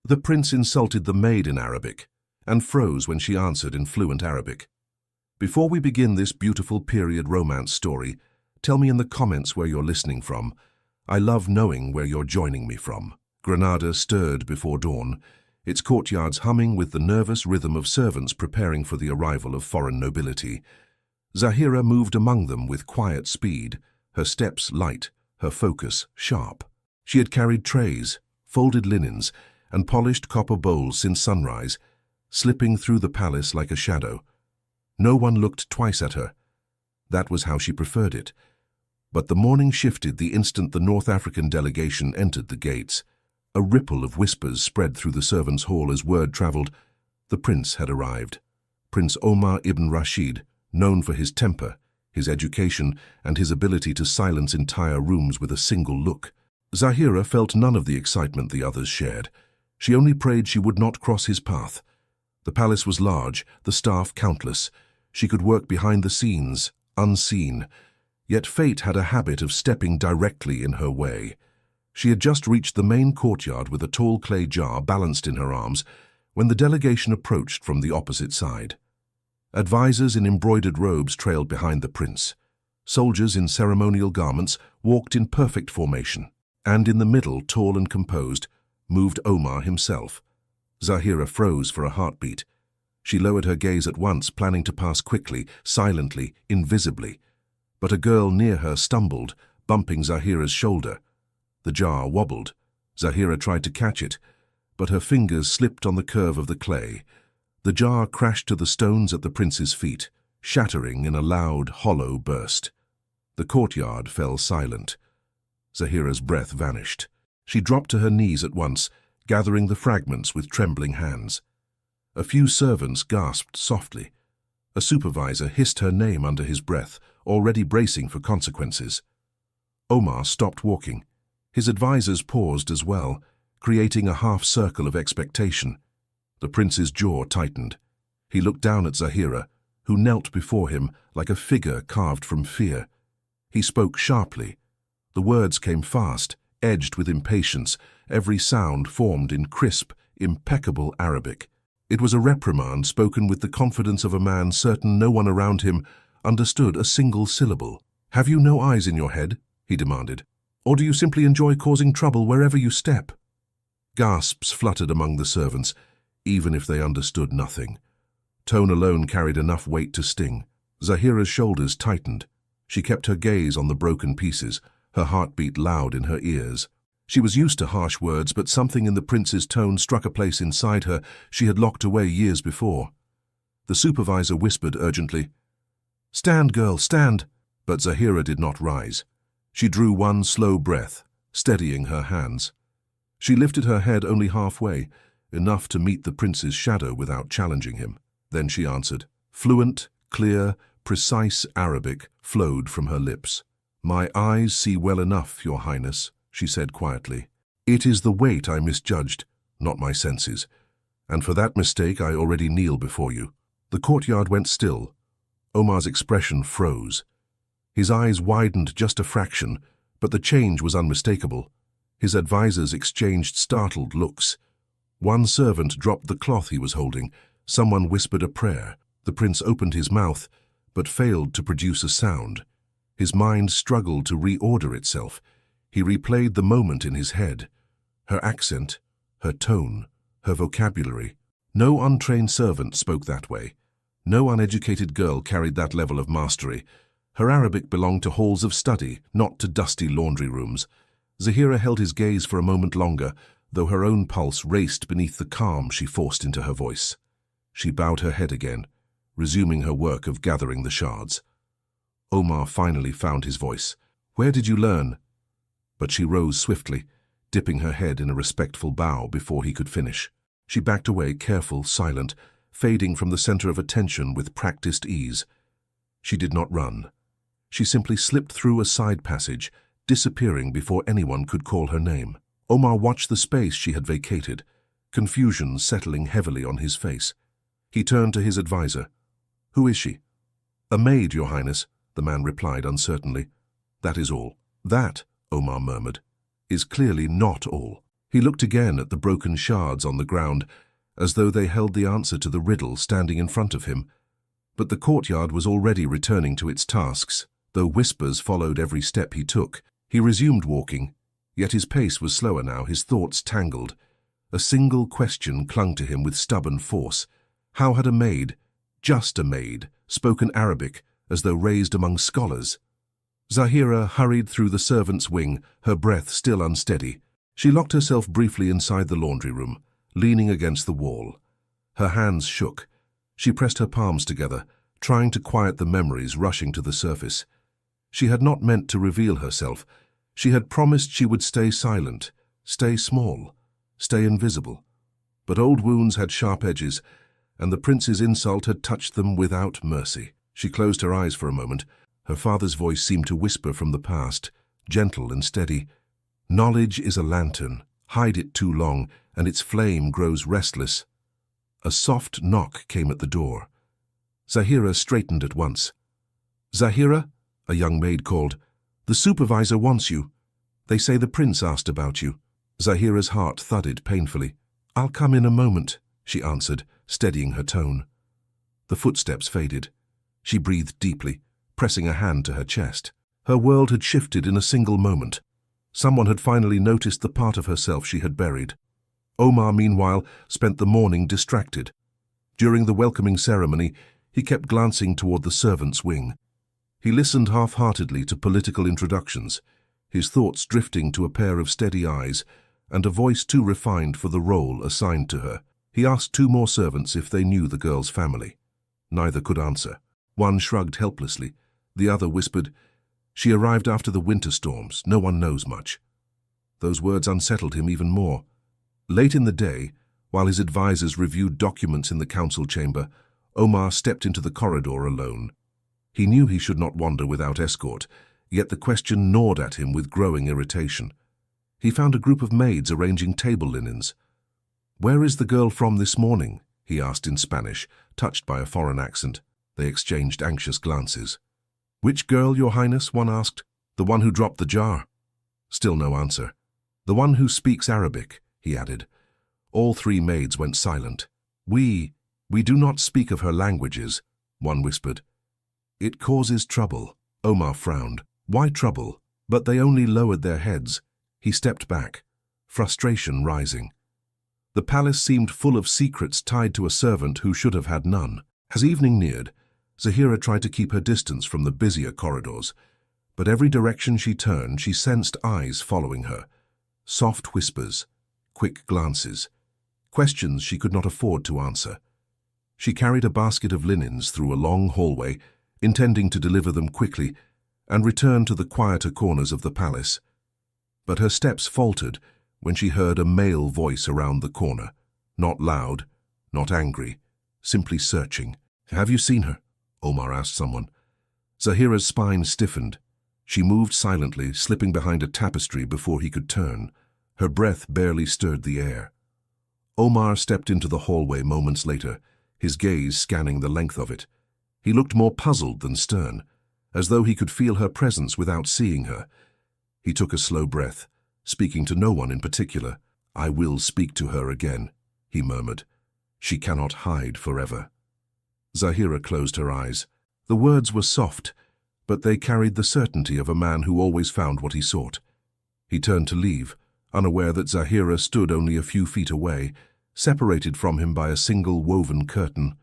The prince insulted the maid in Arabic and froze when she answered in fluent Arabic. Before we begin this beautiful period romance story, tell me in the comments where you're listening from. I love knowing where you're joining me from. Granada stirred before dawn, its courtyards humming with the nervous rhythm of servants preparing for the arrival of foreign nobility. Zahira moved among them with quiet speed, her steps light, her focus sharp. She had carried trays, folded linens, and polished copper bowls since sunrise, slipping through the palace like a shadow. No one looked twice at her. That was how she preferred it. But the morning shifted the instant the North African delegation entered the gates. A ripple of whispers spread through the servants' hall as word traveled. The prince had arrived. Prince Omar ibn Rashid, known for his temper, his education, and his ability to silence entire rooms with a single look. Zahira felt none of the excitement the others shared. She only prayed she would not cross his path. The palace was large, the staff countless. She could work behind the scenes, unseen. Yet fate had a habit of stepping directly in her way. She had just reached the main courtyard with a tall clay jar balanced in her arms when the delegation approached from the opposite side. Advisors in embroidered robes trailed behind the prince. Soldiers in ceremonial garments walked in perfect formation, and in the middle, tall and composed, moved Omar himself. Zahira froze for a heartbeat. She lowered her gaze at once, planning to pass quickly, silently, invisibly. But a girl near her stumbled, bumping Zahira's shoulder. The jar wobbled. Zahira tried to catch it, but her fingers slipped on the curve of the clay. The jar crashed to the stones at the prince's feet, shattering in a loud, hollow burst. The courtyard fell silent. Zahira's breath vanished. She dropped to her knees at once, gathering the fragments with trembling hands. A few servants gasped softly. A supervisor hissed her name under his breath, already bracing for consequences. Omar stopped walking. His advisors paused as well, creating a half-circle of expectation. The prince's jaw tightened. He looked down at Zahira, who knelt before him like a figure carved from fear. He spoke sharply. The words came fast, edged with impatience, every sound formed in crisp, impeccable Arabic. It was a reprimand spoken with the confidence of a man certain no one around him understood a single syllable. "Have you no eyes in your head?" he demanded. "Or do you simply enjoy causing trouble wherever you step?" Gasps fluttered among the servants, even if they understood nothing. Tone alone carried enough weight to sting. Zahira's shoulders tightened. She kept her gaze on the broken pieces, her heartbeat loud in her ears. She was used to harsh words, but something in the prince's tone struck a place inside her she had locked away years before. The supervisor whispered urgently, "Stand, girl, stand!" But Zahira did not rise. She drew one slow breath, steadying her hands. She lifted her head only halfway, enough to meet the prince's shadow without challenging him. Then she answered. Fluent, clear, precise Arabic flowed from her lips. "My eyes see well enough, Your Highness," she said quietly. "It is the weight I misjudged, not my senses. And for that mistake I already kneel before you." The courtyard went still. Omar's expression froze. His eyes widened just a fraction, but the change was unmistakable. His advisors exchanged startled looks. One servant dropped the cloth he was holding. Someone whispered a prayer. The prince opened his mouth, but failed to produce a sound. His mind struggled to reorder itself. He replayed the moment in his head. Her accent, her tone, her vocabulary. No untrained servant spoke that way. No uneducated girl carried that level of mastery. Her Arabic belonged to halls of study, not to dusty laundry rooms. Zahira held his gaze for a moment longer, though her own pulse raced beneath the calm she forced into her voice. She bowed her head again, resuming her work of gathering the shards. Omar finally found his voice. "Where did you learn?" But she rose swiftly, dipping her head in a respectful bow before he could finish. She backed away, careful, silent, fading from the center of attention with practiced ease. She did not run. She simply slipped through a side passage, disappearing before anyone could call her name. Omar watched the space she had vacated, confusion settling heavily on his face. He turned to his advisor. "Who is she?" "A maid, Your Highness," the man replied uncertainly. "That is all." "That," Omar murmured, "is clearly not all." He looked again at the broken shards on the ground, as though they held the answer to the riddle standing in front of him. But the courtyard was already returning to its tasks, though whispers followed every step he took. He resumed walking, yet his pace was slower now, his thoughts tangled. A single question clung to him with stubborn force. How had a maid, just a maid, spoken Arabic, as though raised among scholars? Zahira hurried through the servants' wing, her breath still unsteady. She locked herself briefly inside the laundry room, leaning against the wall. Her hands shook. She pressed her palms together, trying to quiet the memories rushing to the surface. She had not meant to reveal herself. She had promised she would stay silent, stay small, stay invisible. But old wounds had sharp edges, and the prince's insult had touched them without mercy. She closed her eyes for a moment. Her father's voice seemed to whisper from the past, gentle and steady. Knowledge is a lantern. Hide it too long, and its flame grows restless. A soft knock came at the door. Zahira straightened at once. "Zahira?" a young maid called. "The supervisor wants you. They say the prince asked about you." Zahira's heart thudded painfully. "I'll come in a moment," she answered, steadying her tone. The footsteps faded. She breathed deeply, pressing a hand to her chest. Her world had shifted in a single moment. Someone had finally noticed the part of herself she had buried. Omar, meanwhile, spent the morning distracted. During the welcoming ceremony, he kept glancing toward the servants' wing. He listened half-heartedly to political introductions, his thoughts drifting to a pair of steady eyes and a voice too refined for the role assigned to her. He asked 2 more servants if they knew the girl's family. Neither could answer. One shrugged helplessly. The other whispered, "She arrived after the winter storms. No one knows much." Those words unsettled him even more. Late in the day, while his advisers reviewed documents in the council chamber, Omar stepped into the corridor alone. He knew he should not wander without escort, yet the question gnawed at him with growing irritation. He found a group of maids arranging table linens. "Where is the girl from this morning?" he asked in Spanish, touched by a foreign accent. They exchanged anxious glances. "Which girl, Your Highness?" one asked. "The one who dropped the jar." Still no answer. "The one who speaks Arabic," he added. All 3 maids went silent. We do not speak of her languages," one whispered. "It causes trouble." Omar frowned. "Why trouble?" But they only lowered their heads. He stepped back, frustration rising. The palace seemed full of secrets tied to a servant who should have had none. As evening neared, Zahira tried to keep her distance from the busier corridors, but every direction she turned, she sensed eyes following her. Soft whispers, quick glances, questions she could not afford to answer. She carried a basket of linens through a long hallway, intending to deliver them quickly, and return to the quieter corners of the palace. But her steps faltered when she heard a male voice around the corner, not loud, not angry, simply searching. "Have you seen her?" Omar asked someone. Zahira's spine stiffened. She moved silently, slipping behind a tapestry before he could turn. Her breath barely stirred the air. Omar stepped into the hallway moments later, his gaze scanning the length of it. He looked more puzzled than stern, as though he could feel her presence without seeing her. He took a slow breath, speaking to no one in particular. "I will speak to her again," he murmured. "She cannot hide forever." Zahira closed her eyes. The words were soft, but they carried the certainty of a man who always found what he sought. He turned to leave, unaware that Zahira stood only a few feet away, separated from him by a single woven curtain.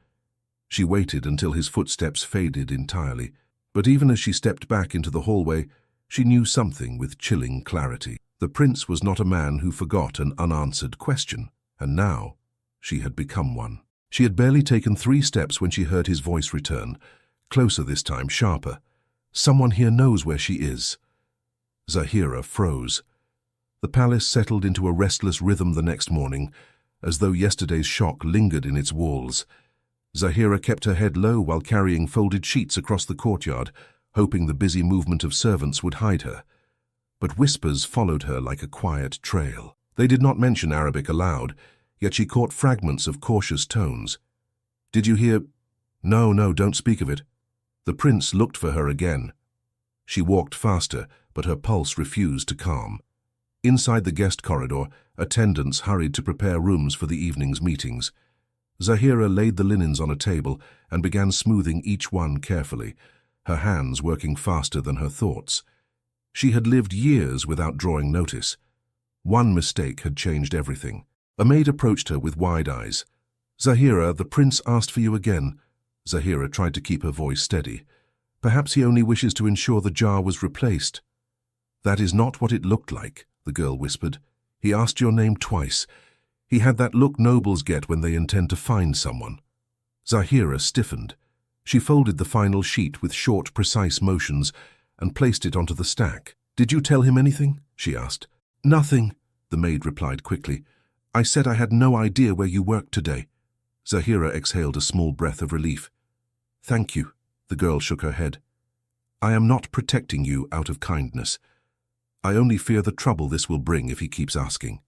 She waited until his footsteps faded entirely, but even as she stepped back into the hallway, she knew something with chilling clarity. The prince was not a man who forgot an unanswered question, and now she had become one. She had barely taken 3 steps when she heard his voice return, closer this time, sharper. "Someone here knows where she is." Zahira froze. The palace settled into a restless rhythm the next morning, as though yesterday's shock lingered in its walls. Zahira kept her head low while carrying folded sheets across the courtyard, hoping the busy movement of servants would hide her. But whispers followed her like a quiet trail. They did not mention Arabic aloud, yet she caught fragments of cautious tones. "Did you hear—" No, don't speak of it." The prince looked for her again. She walked faster, but her pulse refused to calm. Inside the guest corridor, attendants hurried to prepare rooms for the evening's meetings. Zahira laid the linens on a table and began smoothing each one carefully, her hands working faster than her thoughts. She had lived years without drawing notice. One mistake had changed everything. A maid approached her with wide eyes. "Zahira, the prince asked for you again." Zahira tried to keep her voice steady. "Perhaps he only wishes to ensure the jar was replaced." "That is not what it looked like," the girl whispered. "He asked your name twice. He had that look nobles get when they intend to find someone." Zahira stiffened. She folded the final sheet with short, precise motions and placed it onto the stack. "Did you tell him anything?" she asked. "Nothing," the maid replied quickly. "I said I had no idea where you worked today." Zahira exhaled a small breath of relief. "Thank you," the girl shook her head. "I am not protecting you out of kindness. I only fear the trouble this will bring if he keeps asking."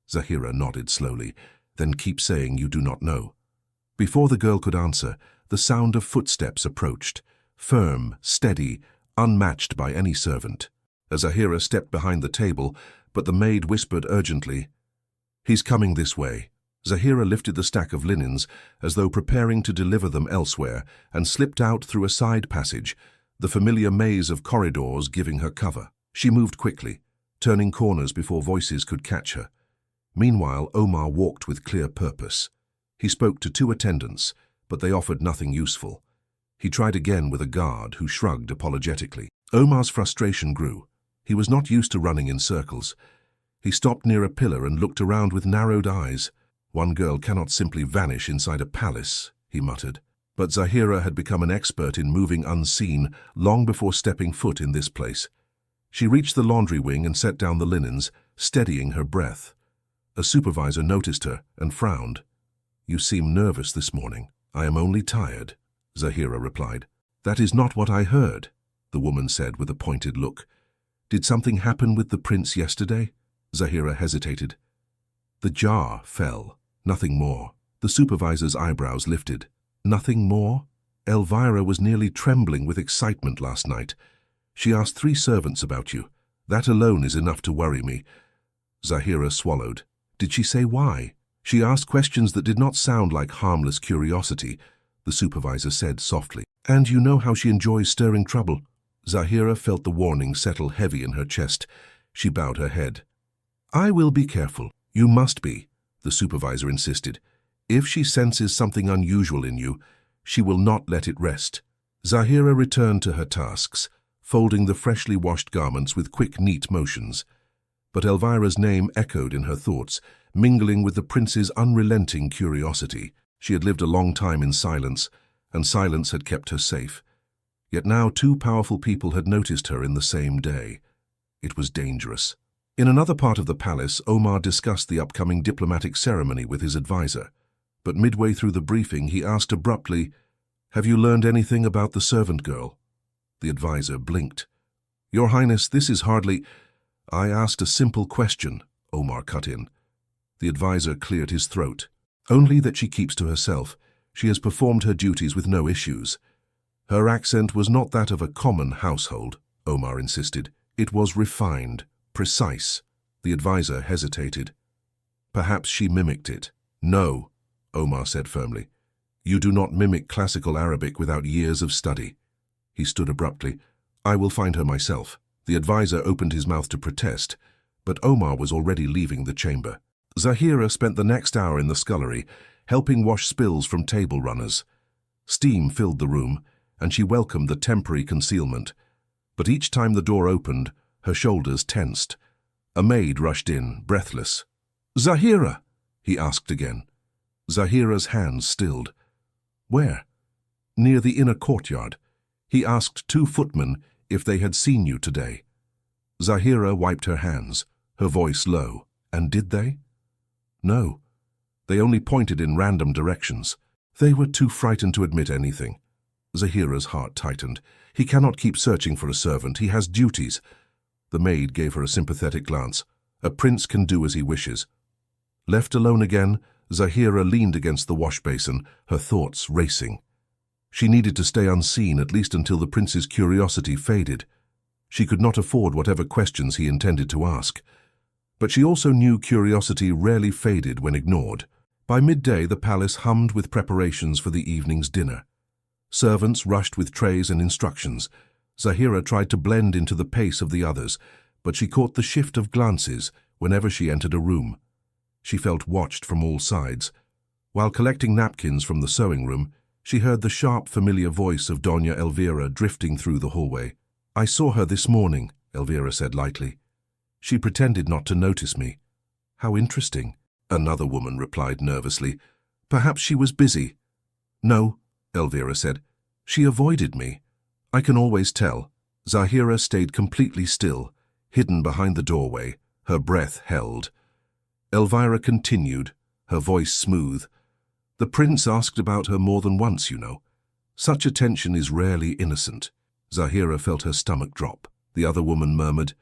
Zahira nodded slowly. "Then keep saying you do not know." Before the girl could answer, the sound of footsteps approached, firm, steady, unmatched by any servant. Zahira stepped behind the table, but the maid whispered urgently, "He's coming this way." Zahira lifted the stack of linens as though preparing to deliver them elsewhere and slipped out through a side passage, the familiar maze of corridors giving her cover. She moved quickly, turning corners before voices could catch her. Meanwhile, Omar walked with clear purpose. He spoke to 2 attendants, but they offered nothing useful. He tried again with a guard who shrugged apologetically. Omar's frustration grew. He was not used to running in circles. He stopped near a pillar and looked around with narrowed eyes. "One girl cannot simply vanish inside a palace," he muttered. But Zahira had become an expert in moving unseen long before stepping foot in this place. She reached the laundry wing and set down the linens, steadying her breath. A supervisor noticed her and frowned. "You seem nervous this morning." "I am only tired," Zahira replied. "That is not what I heard," the woman said with a pointed look. "Did something happen with the prince yesterday?" Zahira hesitated. "The jar fell. Nothing more." The supervisor's eyebrows lifted. "Nothing more?" "Elvira was nearly trembling with excitement last night. She asked 3 servants about you. That alone is enough to worry me." Zahira swallowed. "Did she say why?" "She asked questions that did not sound like harmless curiosity," the supervisor said softly. "And you know how she enjoys stirring trouble." Zahira felt the warning settle heavy in her chest. She bowed her head. "I will be careful." "You must be," the supervisor insisted. "If she senses something unusual in you, she will not let it rest." Zahira returned to her tasks, folding the freshly washed garments with quick, neat motions. But Elvira's name echoed in her thoughts, mingling with the prince's unrelenting curiosity. She had lived a long time in silence, and silence had kept her safe. Yet now 2 powerful people had noticed her in the same day. It was dangerous. In another part of the palace, Omar discussed the upcoming diplomatic ceremony with his advisor. But midway through the briefing, he asked abruptly, "Have you learned anything about the servant girl?" The advisor blinked. "Your Highness, this is hardly—" "I asked a simple question," Omar cut in. The advisor cleared his throat. "Only that she keeps to herself. She has performed her duties with no issues." "Her accent was not that of a common household," Omar insisted. "It was refined, precise." The advisor hesitated. "Perhaps she mimicked it." "No," Omar said firmly. "You do not mimic classical Arabic without years of study." He stood abruptly. "I will find her myself." The advisor opened his mouth to protest, but Omar was already leaving the chamber. Zahira spent the next hour in the scullery, helping wash spills from table runners. Steam filled the room, and she welcomed the temporary concealment. But each time the door opened, her shoulders tensed. A maid rushed in, breathless. "Zahira!" he asked again. Zahira's hands stilled. "Where?" "Near the inner courtyard. He asked 2 footmen if they had seen you today." Zahira wiped her hands, her voice low. "And did they?" "No. They only pointed in random directions. They were too frightened to admit anything." Zahira's heart tightened. "He cannot keep searching for a servant. He has duties." The maid gave her a sympathetic glance. "A prince can do as he wishes." Left alone again, Zahira leaned against the wash basin, her thoughts racing. She needed to stay unseen at least until the prince's curiosity faded. She could not afford whatever questions he intended to ask. But she also knew curiosity rarely faded when ignored. By midday, the palace hummed with preparations for the evening's dinner. Servants rushed with trays and instructions. Zahira tried to blend into the pace of the others, but she caught the shift of glances whenever she entered a room. She felt watched from all sides. While collecting napkins from the sewing room, she heard the sharp, familiar voice of Doña Elvira drifting through the hallway. "I saw her this morning," Elvira said lightly. "She pretended not to notice me." "How interesting," another woman replied nervously. "Perhaps she was busy." "No," Elvira said. "She avoided me. I can always tell." Zahira stayed completely still, hidden behind the doorway, her breath held. Elvira continued, her voice smooth. "The prince asked about her more than once, you know. Such attention is rarely innocent." Zahira felt her stomach drop. The other woman murmured,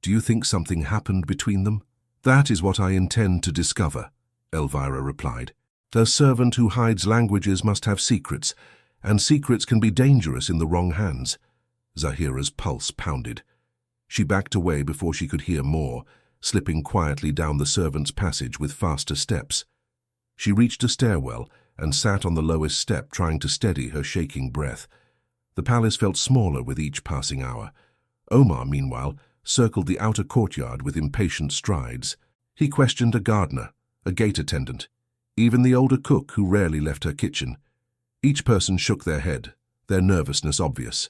"Do you think something happened between them?" "That is what I intend to discover," Elvira replied. "A servant who hides languages must have secrets, and secrets can be dangerous in the wrong hands." Zahira's pulse pounded. She backed away before she could hear more, slipping quietly down the servants' passage with faster steps. She reached a stairwell and sat on the lowest step, trying to steady her shaking breath. The palace felt smaller with each passing hour. Omar, meanwhile, circled the outer courtyard with impatient strides. He questioned a gardener, a gate attendant, even the older cook who rarely left her kitchen. Each person shook their head, their nervousness obvious.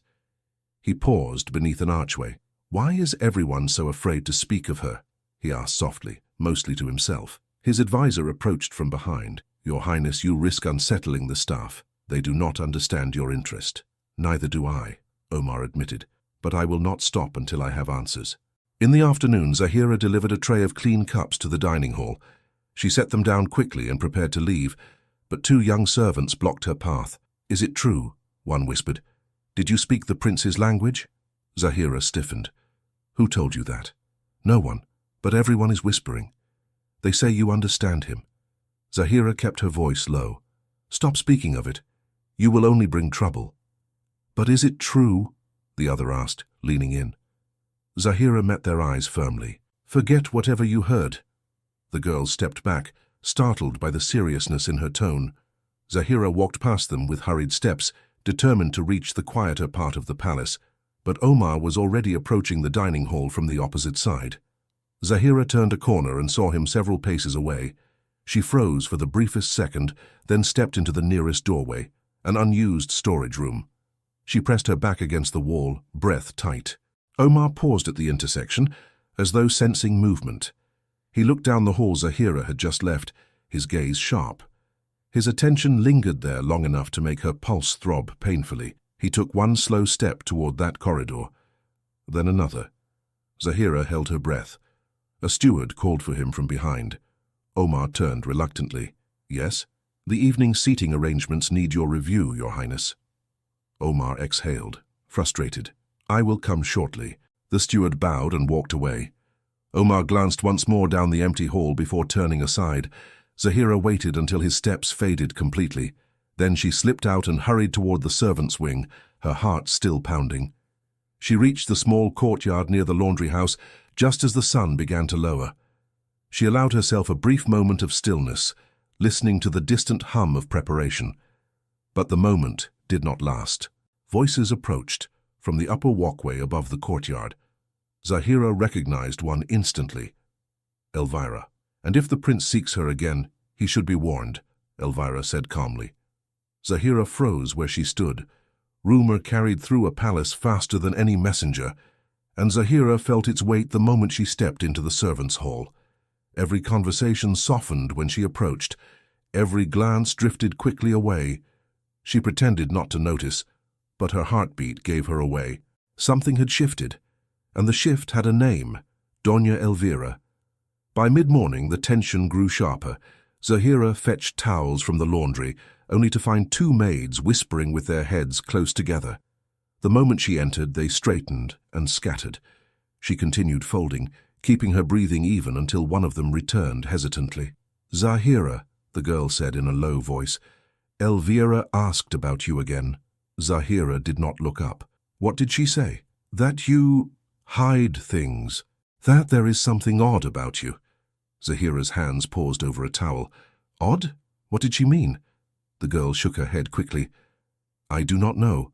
He paused beneath an archway. "Why is everyone so afraid to speak of her?" he asked softly, mostly to himself. His advisor approached from behind. "Your Highness, you risk unsettling the staff. They do not understand your interest." "Neither do I," Omar admitted, "but I will not stop until I have answers." In the afternoon, Zahira delivered a tray of clean cups to the dining hall. She set them down quickly and prepared to leave, but two young servants blocked her path. "Is it true?" one whispered. "Did you speak the prince's language?" Zahira stiffened. "Who told you that?" "No one, but everyone is whispering. They say you understand him." Zahira kept her voice low. "Stop speaking of it. You will only bring trouble." "But is it true?" the other asked, leaning in. Zahira met their eyes firmly. "Forget whatever you heard." The girls stepped back, startled by the seriousness in her tone. Zahira walked past them with hurried steps, determined to reach the quieter part of the palace, but Omar was already approaching the dining hall from the opposite side. Zahira turned a corner and saw him several paces away. She froze for the briefest second, then stepped into the nearest doorway, an unused storage room. She pressed her back against the wall, breath tight. Omar paused at the intersection, as though sensing movement. He looked down the hall Zahira had just left, his gaze sharp. His attention lingered there long enough to make her pulse throb painfully. He took one slow step toward that corridor, then another. Zahira held her breath. A steward called for him from behind. Omar turned reluctantly. "Yes? The evening seating arrangements need your review, Your Highness." Omar exhaled, frustrated. "I will come shortly." The steward bowed and walked away. Omar glanced once more down the empty hall before turning aside. Zahira waited until his steps faded completely. Then she slipped out and hurried toward the servants' wing, her heart still pounding. She reached the small courtyard near the laundry house just as the sun began to lower. She allowed herself a brief moment of stillness, listening to the distant hum of preparation. But the moment did not last. Voices approached from the upper walkway above the courtyard. Zahira recognized one instantly. Elvira. "And if the prince seeks her again, he should be warned," Elvira said calmly. Zahira froze where she stood. Rumor carried through a palace faster than any messenger, and Zahira felt its weight the moment she stepped into the servants' hall. Every conversation softened when she approached. Every glance drifted quickly away. She pretended not to notice, but her heartbeat gave her away. Something had shifted, and the shift had a name, Doña Elvira. By mid-morning, the tension grew sharper. Zahira fetched towels from the laundry, only to find two maids whispering with their heads close together. The moment she entered, they straightened and scattered. She continued folding, keeping her breathing even until one of them returned hesitantly. "Zahira," the girl said in a low voice, "Elvira asked about you again." Zahira did not look up. "What did she say?" "That you hide things." That there is something odd about you. Zahira's hands paused over a towel. Odd? What did she mean? The girl shook her head quickly. I do not know,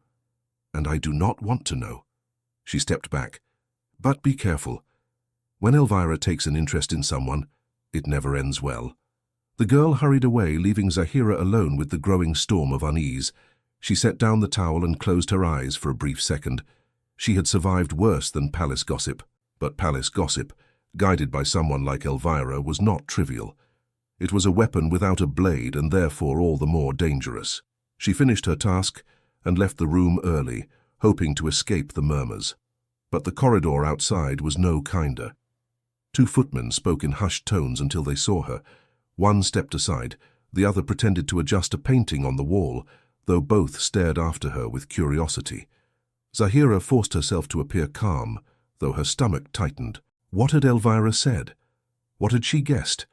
and I do not want to know. She stepped back. But be careful. When Elvira takes an interest in someone, it never ends well. The girl hurried away, leaving Zahira alone with the growing storm of unease. She set down the towel and closed her eyes for a brief second. She had survived worse than palace gossip, but palace gossip, guided by someone like Elvira, was not trivial. It was a weapon without a blade and therefore all the more dangerous. She finished her task and left the room early, hoping to escape the murmurs. But the corridor outside was no kinder. 2 footmen spoke in hushed tones until they saw her. One stepped aside, the other pretended to adjust a painting on the wall, though both stared after her with curiosity. Zahira forced herself to appear calm, though her stomach tightened. What had Elvira said? What had she guessed?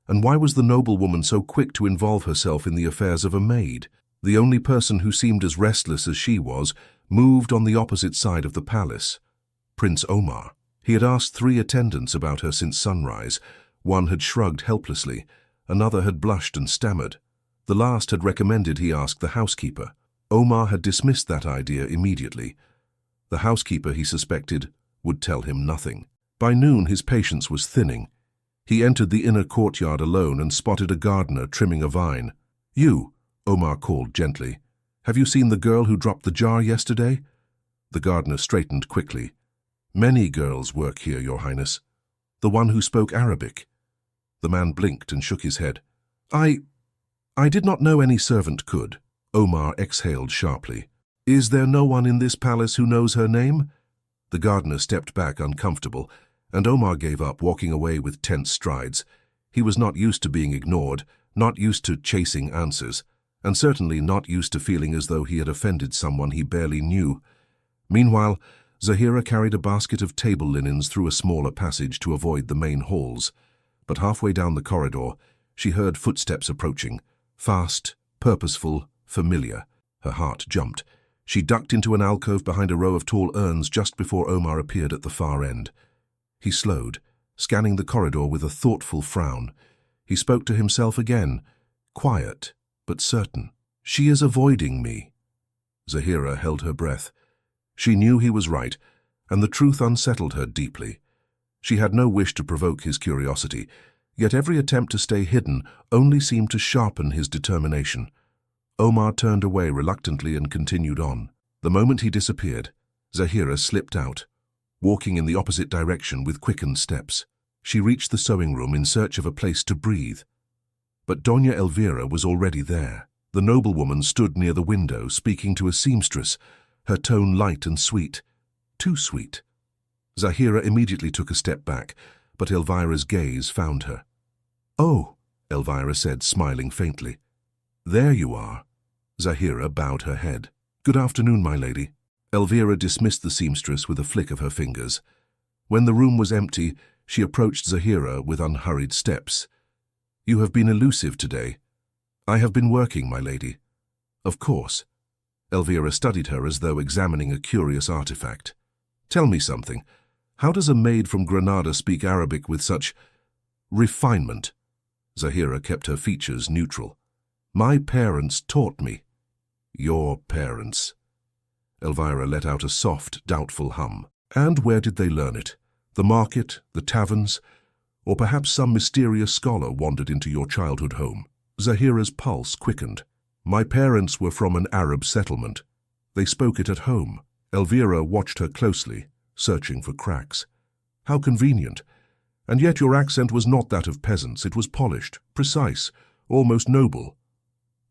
And why was the noblewoman so quick to involve herself in the affairs of a maid? The only person who seemed as restless as she was moved on the opposite side of the palace. Prince Omar. He had asked 3 attendants about her since sunrise. One had shrugged helplessly, another had blushed and stammered. The last had recommended he ask the housekeeper. Omar had dismissed that idea immediately. The housekeeper, he suspected, would tell him nothing. By noon his patience was thinning. He entered the inner courtyard alone and spotted a gardener trimming a vine. You, Omar called gently. Have you seen the girl who dropped the jar yesterday? The gardener straightened quickly. Many girls work here, Your Highness. The one who spoke Arabic. The man blinked and shook his head. I did not know any servant could. Omar exhaled sharply. Is there no one in this palace who knows her name? The gardener stepped back uncomfortable, and Omar gave up, walking away with tense strides. He was not used to being ignored, not used to chasing answers, and certainly not used to feeling as though he had offended someone he barely knew. Meanwhile, Zahira carried a basket of table linens through a smaller passage to avoid the main halls. But halfway down the corridor, she heard footsteps approaching, fast, purposeful, familiar. Her heart jumped. She ducked into an alcove behind a row of tall urns just before Omar appeared at the far end. He slowed, scanning the corridor with a thoughtful frown. He spoke to himself again, quiet but certain. She is avoiding me. Zahira held her breath. She knew he was right, and the truth unsettled her deeply. She had no wish to provoke his curiosity, yet every attempt to stay hidden only seemed to sharpen his determination. Omar turned away reluctantly and continued on. The moment he disappeared, Zahira slipped out, walking in the opposite direction with quickened steps. She reached the sewing room in search of a place to breathe. But Doña Elvira was already there. The noblewoman stood near the window, speaking to a seamstress, her tone light and sweet. Too sweet. Zahira immediately took a step back, but Elvira's gaze found her. Oh, Elvira said, smiling faintly. There you are. Zahira bowed her head. Good afternoon, my lady. Elvira dismissed the seamstress with a flick of her fingers. When the room was empty, she approached Zahira with unhurried steps. You have been elusive today. I have been working, my lady. Of course. Elvira studied her as though examining a curious artifact. Tell me something. How does a maid from Granada speak Arabic with such refinement? Zahira kept her features neutral. My parents taught me. Your parents. Elvira let out a soft, doubtful hum. And where did they learn it? The market, the taverns, or perhaps some mysterious scholar wandered into your childhood home? Zahira's pulse quickened. My parents were from an Arab settlement. They spoke it at home. Elvira watched her closely, searching for cracks. How convenient. And yet your accent was not that of peasants. It was polished, precise, almost noble.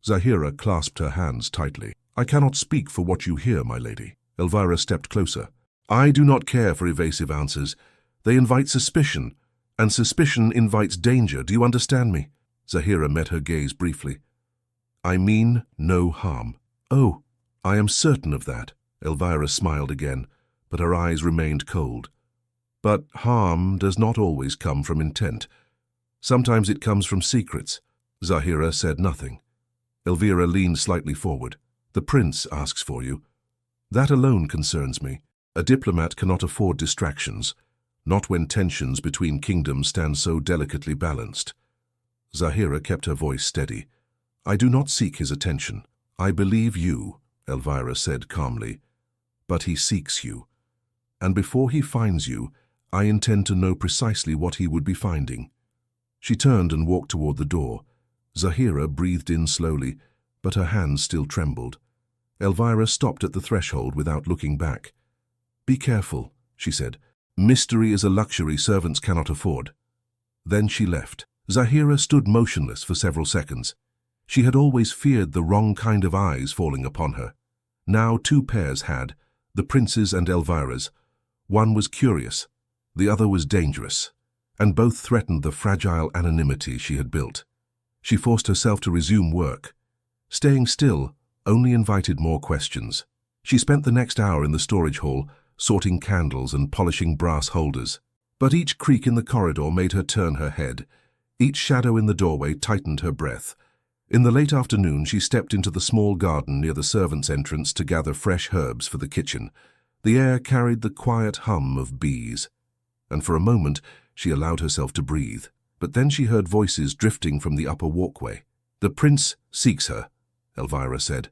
Zahira clasped her hands tightly. I cannot speak for what you hear, my lady. Elvira stepped closer. I do not care for evasive answers. They invite suspicion, and suspicion invites danger. Do you understand me? Zahira met her gaze briefly. I mean no harm. Oh, I am certain of that. Elvira smiled again, but her eyes remained cold. But harm does not always come from intent. Sometimes it comes from secrets. Zahira said nothing. Elvira leaned slightly forward. The prince asks for you. That alone concerns me. A diplomat cannot afford distractions. not when tensions between kingdoms stand so delicately balanced. Zahira kept her voice steady. I do not seek his attention. I believe you, Elvira said calmly. But he seeks you. And before he finds you, I intend to know precisely what he would be finding. She turned and walked toward the door. Zahira breathed in slowly, but her hands still trembled. Elvira stopped at the threshold without looking back. Be careful, she said. Mystery is a luxury servants cannot afford. Then she left. Zahira stood motionless for several seconds. She had always feared the wrong kind of eyes falling upon her. Now two pairs had, the prince's and Elvira's. One was curious, the other was dangerous, and both threatened the fragile anonymity she had built. She forced herself to resume work. Staying still only invited more questions. She spent the next hour in the storage hall, sorting candles and polishing brass holders. But each creak in the corridor made her turn her head. Each shadow in the doorway tightened her breath. In the late afternoon, she stepped into the small garden near the servants' entrance to gather fresh herbs for the kitchen. The air carried the quiet hum of bees, and for a moment she allowed herself to breathe. But then she heard voices drifting from the upper walkway. The prince seeks her, Elvira said.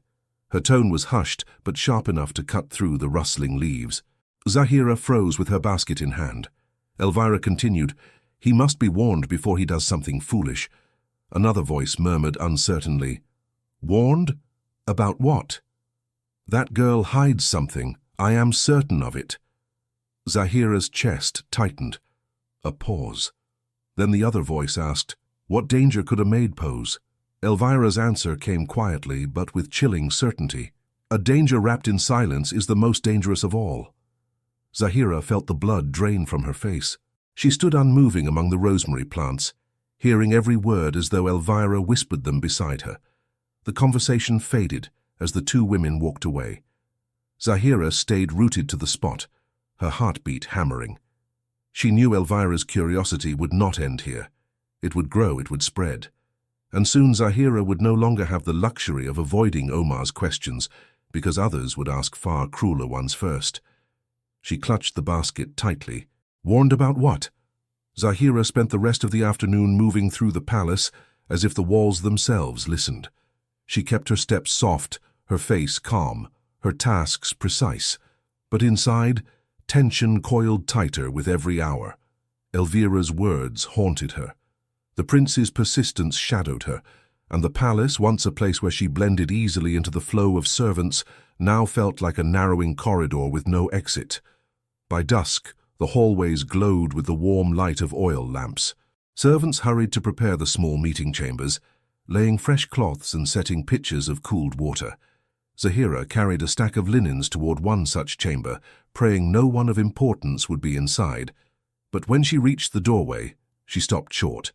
Her tone was hushed, but sharp enough to cut through the rustling leaves. Zahira froze with her basket in hand. Elvira continued, He must be warned before he does something foolish. Another voice murmured uncertainly, Warned? About what? That girl hides something. I am certain of it. Zahira's chest tightened. A pause. Then the other voice asked, What danger could a maid pose? Elvira's answer came quietly, but with chilling certainty. A danger wrapped in silence is the most dangerous of all. Zahira felt the blood drain from her face. She stood unmoving among the rosemary plants, hearing every word as though Elvira whispered them beside her. The conversation faded as the two women walked away. Zahira stayed rooted to the spot, her heartbeat hammering. She knew Elvira's curiosity would not end here. It would grow, it would spread. And soon Zahira would no longer have the luxury of avoiding Omar's questions, because others would ask far crueler ones first. She clutched the basket tightly. Warned about what? Zahira spent the rest of the afternoon moving through the palace as if the walls themselves listened. She kept her steps soft, her face calm, her tasks precise. But inside, tension coiled tighter with every hour. Elvira's words haunted her. The prince's persistence shadowed her, and the palace, once a place where she blended easily into the flow of servants, now felt like a narrowing corridor with no exit. By dusk, the hallways glowed with the warm light of oil lamps. Servants hurried to prepare the small meeting chambers, laying fresh cloths and setting pitchers of cooled water. Zahira carried a stack of linens toward one such chamber, praying no one of importance would be inside. But when she reached the doorway, she stopped short.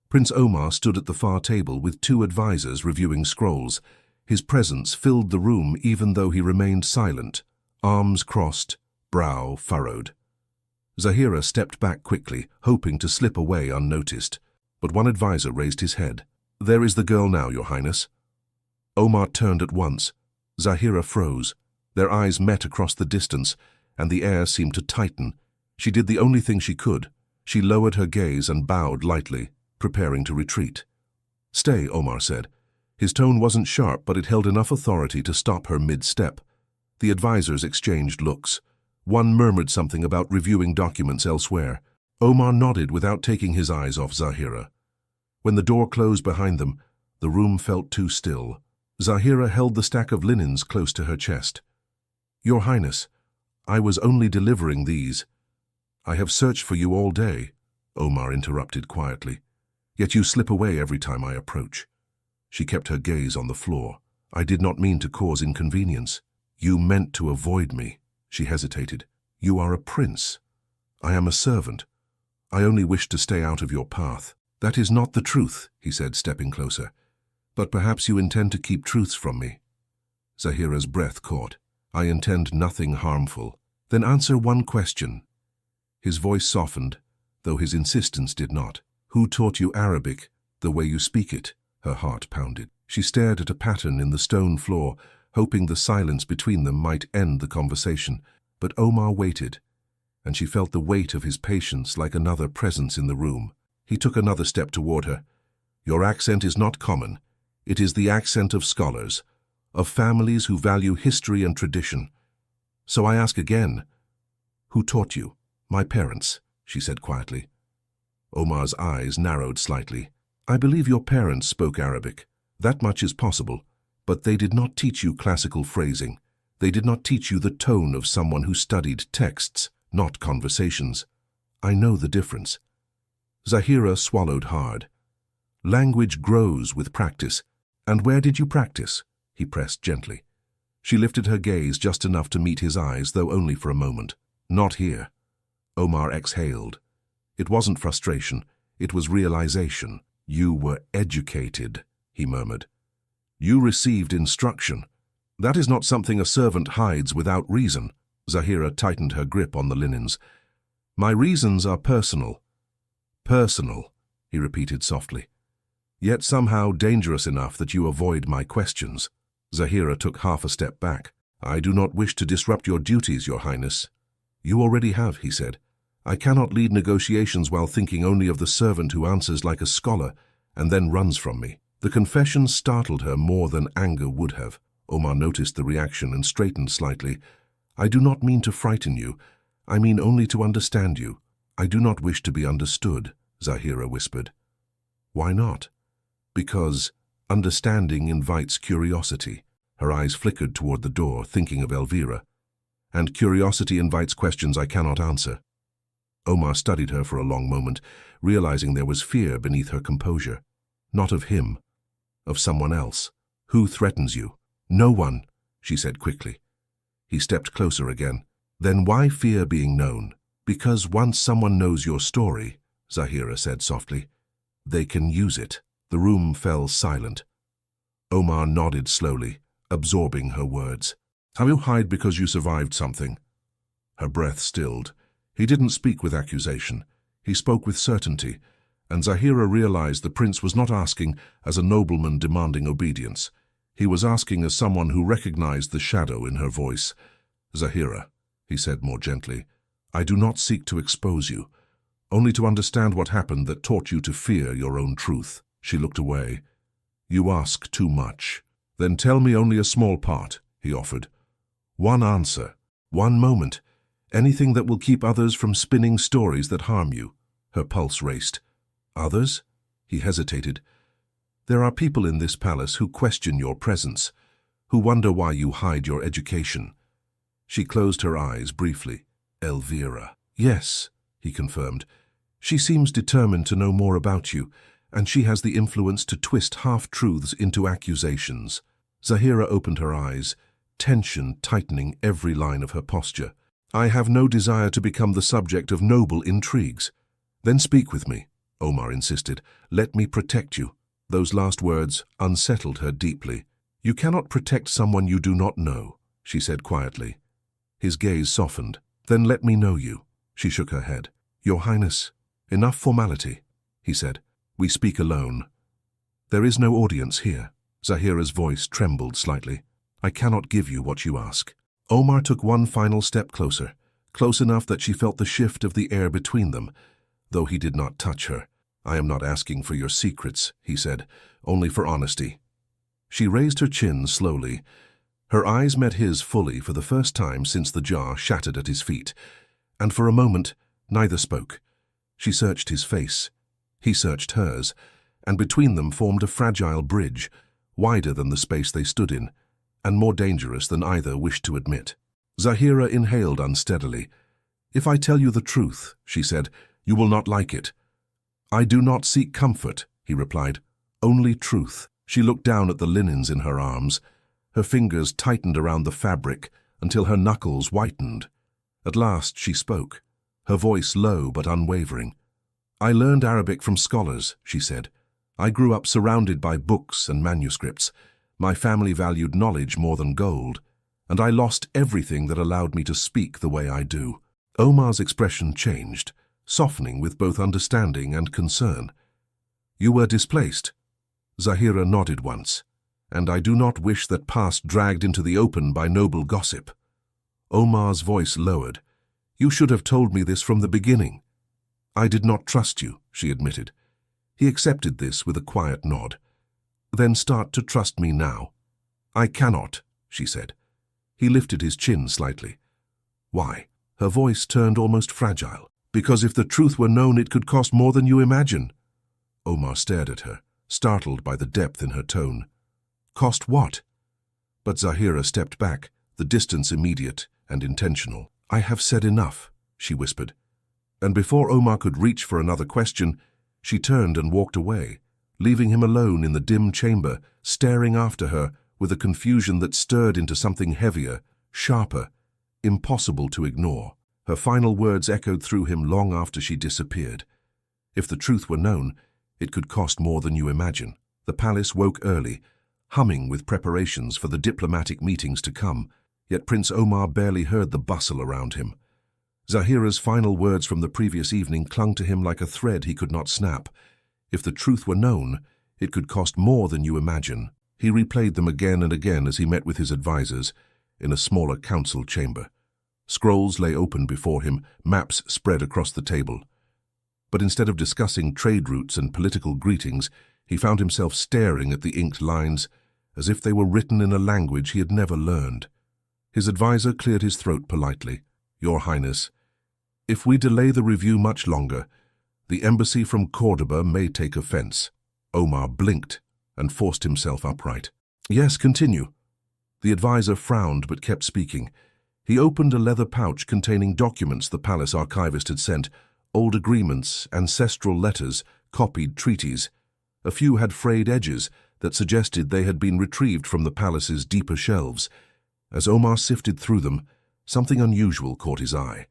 Prince Omar stood at the far table with two advisors reviewing scrolls. His presence filled the room even though he remained silent, arms crossed, brow furrowed. Zahira stepped back quickly, hoping to slip away unnoticed. But one advisor raised his head. There is the girl now, Your Highness. Omar turned at once. Zahira froze. Their eyes met across the distance, and the air seemed to tighten. She did the only thing she could. She lowered her gaze and bowed lightly, preparing to retreat. Stay, Omar said. His tone wasn't sharp, but it held enough authority to stop her mid-step. The advisors exchanged looks. One murmured something about reviewing documents elsewhere. Omar nodded without taking his eyes off Zahira. When the door closed behind them, the room felt too still. Zahira held the stack of linens close to her chest. Your Highness, I was only delivering these. I have searched for you all day, Omar interrupted quietly. Yet you slip away every time I approach. She kept her gaze on the floor. I did not mean to cause inconvenience. You meant to avoid me. She hesitated. You are a prince. I am a servant. I only wish to stay out of your path. That is not the truth, he said, stepping closer. But perhaps you intend to keep truths from me. Zahira's breath caught. I intend nothing harmful. Then answer one question. His voice softened, though his insistence did not. Who taught you Arabic, the way you speak it? Her heart pounded. She stared at a pattern in the stone floor, hoping the silence between them might end the conversation. But Omar waited. and she felt the weight of his patience like another presence in the room. He took another step toward her. "Your accent is not common. It is the accent of scholars, of families who value history and tradition. So I ask again, who taught you?" "My parents," she said quietly. Omar's eyes narrowed slightly. "I believe your parents spoke Arabic. That much is possible. But they did not teach you classical phrasing. They did not teach you the tone of someone who studied texts, not conversations. I know the difference." Zahira swallowed hard. "Language grows with practice. And where did you practice?" he pressed gently. She lifted her gaze just enough to meet his eyes, though only for a moment. "Not here." Omar exhaled. It wasn't frustration, it was realization. "You were educated," he murmured. "You received instruction. That is not something a servant hides without reason." Zahira tightened her grip on the linens. "My reasons are personal." "Personal," he repeated softly. "Yet somehow dangerous enough that you avoid my questions." Zahira took half a step back. "I do not wish to disrupt your duties, Your Highness." "You already have," he said. "I cannot lead negotiations while thinking only of the servant who answers like a scholar and then runs from me." The confession startled her more than anger would have. Omar noticed the reaction and straightened slightly. "I do not mean to frighten you. I mean only to understand you." "I do not wish to be understood," Zahira whispered. "Why not?" "Because understanding invites curiosity." Her eyes flickered toward the door, thinking of Elvira. "And curiosity invites questions I cannot answer." Omar studied her for a long moment, realizing there was fear beneath her composure. "Not of him, of someone else." "Who threatens you?" "No one," she said quickly. He stepped closer again. "Then why fear being known?" "Because once someone knows your story," Zahira said softly, "they can use it." The room fell silent. Omar nodded slowly, absorbing her words. "Have you hide because you survived something?" Her breath stilled. He didn't speak with accusation. He spoke with certainty, and Zahira realized the prince was not asking as a nobleman demanding obedience. He was asking as someone who recognized the shadow in her voice. "Zahira," he said more gently, "I do not seek to expose you, only to understand what happened that taught you to fear your own truth." She looked away. "You ask too much." "Then tell me only a small part," he offered. "One answer, one moment, anything that will keep others from spinning stories that harm you." Her pulse raced. "Others?" He hesitated. "There are people in this palace who question your presence, who wonder why you hide your education." She closed her eyes briefly. "Elvira." "Yes," he confirmed. "She seems determined to know more about you, and she has the influence to twist half-truths into accusations." Zahira opened her eyes, tension tightening every line of her posture. "I have no desire to become the subject of noble intrigues." "Then speak with me," Omar insisted. "Let me protect you." Those last words unsettled her deeply. "You cannot protect someone you do not know," she said quietly. His gaze softened. "Then let me know you." She shook her head. "Your Highness, enough formality," he said. "We speak alone." "There is no audience here." Zahira's voice trembled slightly. "I cannot give you what you ask." Omar took one final step closer, close enough that she felt the shift of the air between them, though he did not touch her. "I am not asking for your secrets," he said, "only for honesty." She raised her chin slowly. Her eyes met his fully for the first time since the jar shattered at his feet, and for a moment neither spoke. She searched his face. He searched hers, and between them formed a fragile bridge, wider than the space they stood in, and more dangerous than either wished to admit. Zahira inhaled unsteadily. "If I tell you the truth," she said, "you will not like it." "I do not seek comfort," he replied, "only truth." She looked down at the linens in her arms. Her fingers tightened around the fabric until her knuckles whitened. At last she spoke, her voice low but unwavering. "I learned Arabic from scholars," she said. "I grew up surrounded by books and manuscripts. My family valued knowledge more than gold, and I lost everything that allowed me to speak the way I do." Omar's expression changed, softening with both understanding and concern. "You were displaced?" Zahira nodded once. "And I do not wish that past dragged into the open by noble gossip." Omar's voice lowered. You should have told me this from the beginning. I did not trust you, she admitted. He accepted this with a quiet nod. Then start to trust me now. I cannot, she said. He lifted his chin slightly. Why? Her voice turned almost fragile. Because if the truth were known, it could cost more than you imagine. Omar stared at her, startled by the depth in her tone. Cost what? But Zahira stepped back, the distance immediate and intentional. I have said enough, she whispered. And before Omar could reach for another question, she turned and walked away, leaving him alone in the dim chamber, staring after her with a confusion that stirred into something heavier, sharper, impossible to ignore. Her final words echoed through him long after she disappeared. If the truth were known, it could cost more than you imagine. The palace woke early, humming with preparations for the diplomatic meetings to come, yet Prince Omar barely heard the bustle around him. Zahira's final words from the previous evening clung to him like a thread he could not snap. If the truth were known, it could cost more than you imagine. He replayed them again and again as he met with his advisors in a smaller council chamber. Scrolls lay open before him, maps spread across the table. But instead of discussing trade routes and political greetings, he found himself staring at the inked lines as if they were written in a language he had never learned. His advisor cleared his throat politely. Your Highness, if we delay the review much longer, the embassy from Cordoba may take offense. Omar blinked and forced himself upright. Yes, continue. The advisor frowned but kept speaking. He opened a leather pouch containing documents the palace archivist had sent, old agreements, ancestral letters, copied treaties. A few had frayed edges that suggested they had been retrieved from the palace's deeper shelves. As Omar sifted through them, something unusual caught his eye.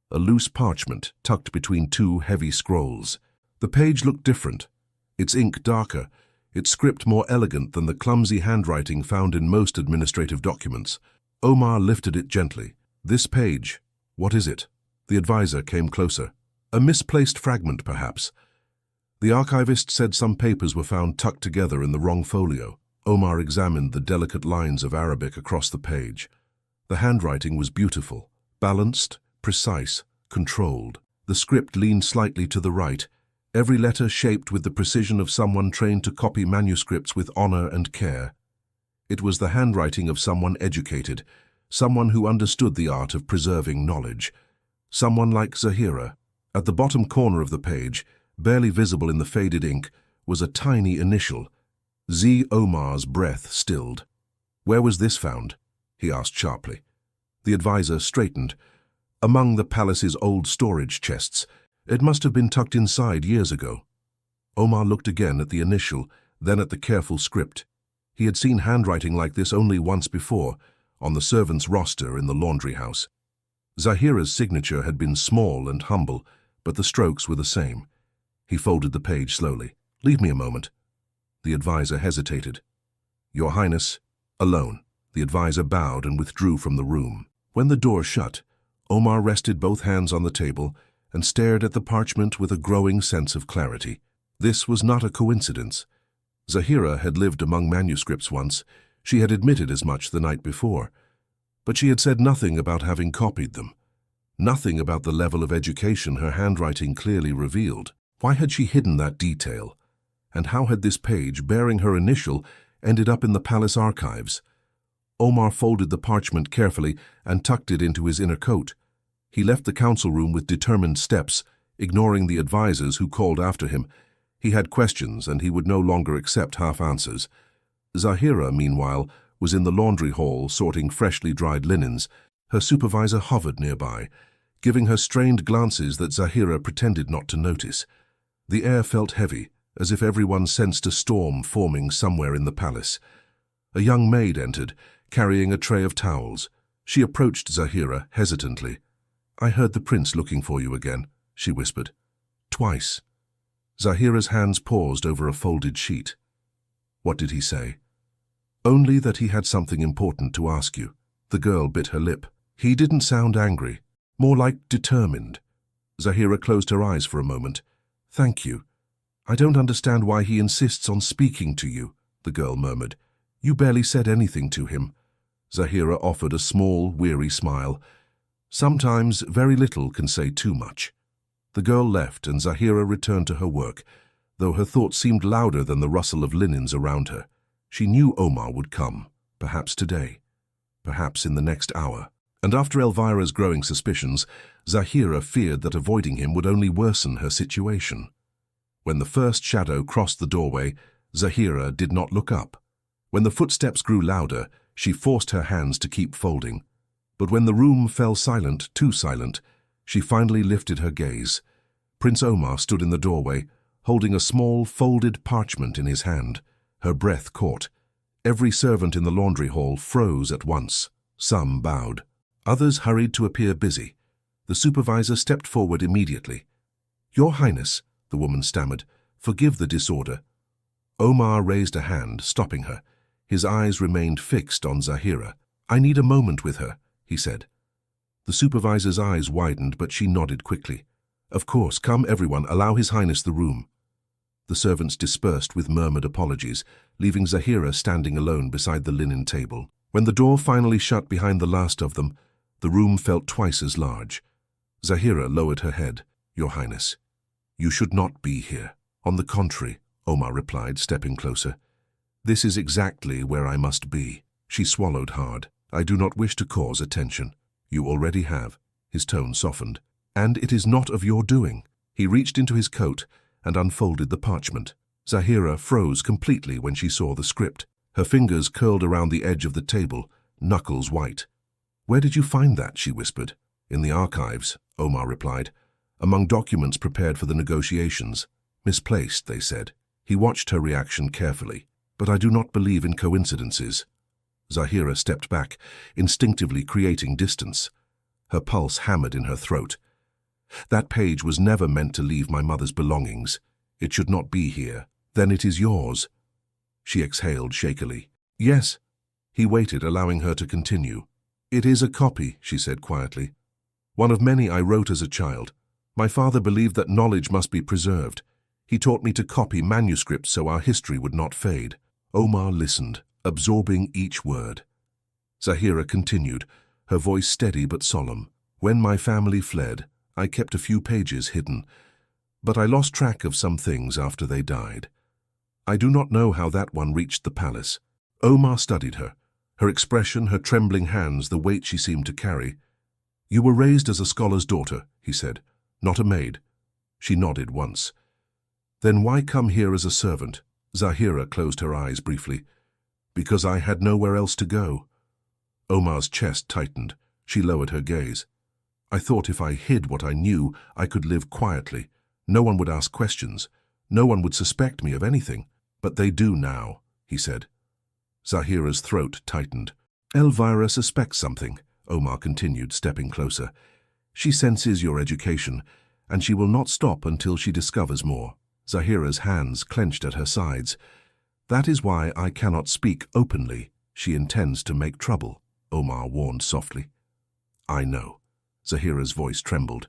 A loose parchment tucked between two heavy scrolls. The page looked different, its ink darker, its script more elegant than the clumsy handwriting found in most administrative documents. Omar lifted it gently. This page, what is it? The advisor came closer. A misplaced fragment, perhaps. The archivist said some papers were found tucked together in the wrong folio. Omar examined the delicate lines of Arabic across the page. The handwriting was beautiful, balanced, precise, controlled. The script leaned slightly to the right, every letter shaped with the precision of someone trained to copy manuscripts with honor and care. It was the handwriting of someone educated, someone who understood the art of preserving knowledge. Someone like Zahira. At the bottom corner of the page, barely visible in the faded ink, was a tiny initial. Z. Omar's breath stilled. Where was this found? He asked sharply. The advisor straightened. Among the palace's old storage chests. It must have been tucked inside years ago. Omar looked again at the initial, then at the careful script. He had seen handwriting like this only once before, on the servants' roster in the laundry house. Zahira's signature had been small and humble, but the strokes were the same. He folded the page slowly. Leave me a moment. The advisor hesitated. Your Highness, alone. The advisor bowed and withdrew from the room. When the door shut, Omar rested both hands on the table and stared at the parchment with a growing sense of clarity. This was not a coincidence. Zahira had lived among manuscripts once. She had admitted as much the night before. But she had said nothing about having copied them. Nothing about the level of education her handwriting clearly revealed. Why had she hidden that detail? And how had this page, bearing her initial, ended up in the palace archives? Omar folded the parchment carefully and tucked it into his inner coat. He left the council room with determined steps, ignoring the advisors who called after him. He had questions, and he would no longer accept half answers. Zahira, meanwhile, was in the laundry hall sorting freshly dried linens. Her supervisor hovered nearby, giving her strained glances that Zahira pretended not to notice. The air felt heavy, as if everyone sensed a storm forming somewhere in the palace. A young maid entered, carrying a tray of towels. She approached Zahira hesitantly. I heard the prince looking for you again, she whispered. Twice. Zahira's hands paused over a folded sheet. What did he say? Only that he had something important to ask you. The girl bit her lip. He didn't sound angry, more like determined. Zahira closed her eyes for a moment. Thank you. I don't understand why he insists on speaking to you, the girl murmured. You barely said anything to him. Zahira offered a small, weary smile. Sometimes very little can say too much. The girl left and Zahira returned to her work, though her thoughts seemed louder than the rustle of linens around her. She knew Omar would come, perhaps today, perhaps in the next hour. And after Elvira's growing suspicions, Zahira feared that avoiding him would only worsen her situation. When the first shadow crossed the doorway, Zahira did not look up. When the footsteps grew louder, she forced her hands to keep folding. But when the room fell silent, too silent, she finally lifted her gaze. Prince Omar stood in the doorway, holding a small, folded parchment in his hand. Her breath caught. Every servant in the laundry hall froze at once. Some bowed. Others hurried to appear busy. The supervisor stepped forward immediately. "Your Highness," the woman stammered, "forgive the disorder." Omar raised a hand, stopping her. His eyes remained fixed on Zahira. "I need a moment with her," he said. The supervisor's eyes widened, but she nodded quickly. "Of course, come everyone, allow His Highness the room." The servants dispersed with murmured apologies, leaving Zahira standing alone beside the linen table. When the door finally shut behind the last of them, the room felt twice as large. Zahira lowered her head. "Your Highness, you should not be here." "On the contrary," Omar replied, stepping closer. "This is exactly where I must be." She swallowed hard. "I do not wish to cause attention." "You already have." His tone softened. "And it is not of your doing." He reached into his coat and unfolded the parchment. Zahira froze completely when she saw the script. Her fingers curled around the edge of the table, knuckles white. "Where did you find that?" she whispered. "In the archives," Omar replied, "among documents prepared for the negotiations." "Misplaced," they said. He watched her reaction carefully. "But I do not believe in coincidences." Zahira stepped back, instinctively creating distance. Her pulse hammered in her throat. "That page was never meant to leave my mother's belongings. It should not be here. Then it is yours." She exhaled shakily. "Yes." He waited, allowing her to continue. "It is a copy," she said quietly. "One of many I wrote as a child. My father believed that knowledge must be preserved. He taught me to copy manuscripts so our history would not fade." Omar listened, absorbing each word. Zahira continued, her voice steady but solemn. "When my family fled, I kept a few pages hidden, but I lost track of some things after they died. I do not know how that one reached the palace." Omar studied her, her expression, her trembling hands, the weight she seemed to carry. "You were raised as a scholar's daughter," he said, "not a maid." She nodded once. "Then why come here as a servant?" Zahira closed her eyes briefly. "Because I had nowhere else to go." Omar's chest tightened. She lowered her gaze. "I thought if I hid what I knew, I could live quietly. No one would ask questions. No one would suspect me of anything. But they do now," he said. Zahira's throat tightened. "Elvira suspects something," Omar continued, stepping closer. "She senses your education, and she will not stop until she discovers more." Zahira's hands clenched at her sides. "That is why I cannot speak openly. She intends to make trouble," Omar warned softly. "I know." Zahira's voice trembled.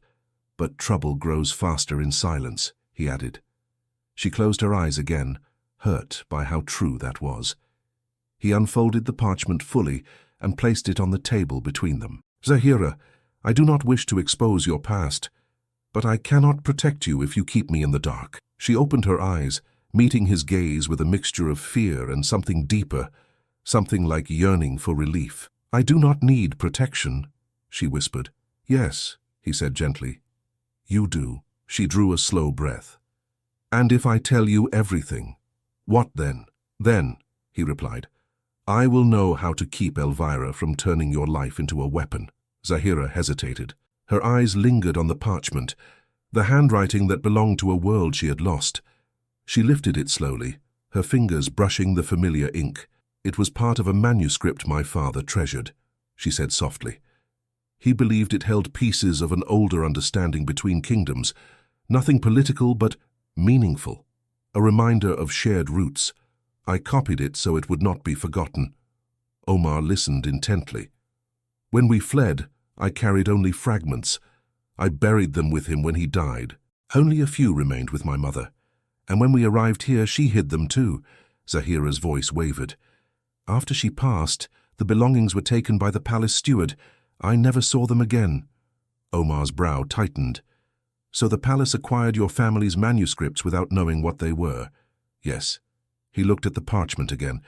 "But trouble grows faster in silence," he added. She closed her eyes again, hurt by how true that was. He unfolded the parchment fully and placed it on the table between them. "Zahira, I do not wish to expose your past, but I cannot protect you if you keep me in the dark." She opened her eyes, meeting his gaze with a mixture of fear and something deeper, something like yearning for relief. "I do not need protection," she whispered. "Yes," he said gently. "You do." She drew a slow breath. "And if I tell you everything, what then?" "Then," he replied, "I will know how to keep Elvira from turning your life into a weapon." Zahira hesitated. Her eyes lingered on the parchment, the handwriting that belonged to a world she had lost. She lifted it slowly, her fingers brushing the familiar ink. "It was part of a manuscript my father treasured," she said softly. "He believed it held pieces of an older understanding between kingdoms, nothing political but meaningful, a reminder of shared roots. I copied it so it would not be forgotten." Omar listened intently. "When we fled, I carried only fragments. I buried them with him when he died. Only a few remained with my mother. And when we arrived here, she hid them too." Zahira's voice wavered. "After she passed, the belongings were taken by the palace steward. I never saw them again. Omar's brow tightened. So the palace acquired your family's manuscripts without knowing what they were? Yes. He looked at the parchment again.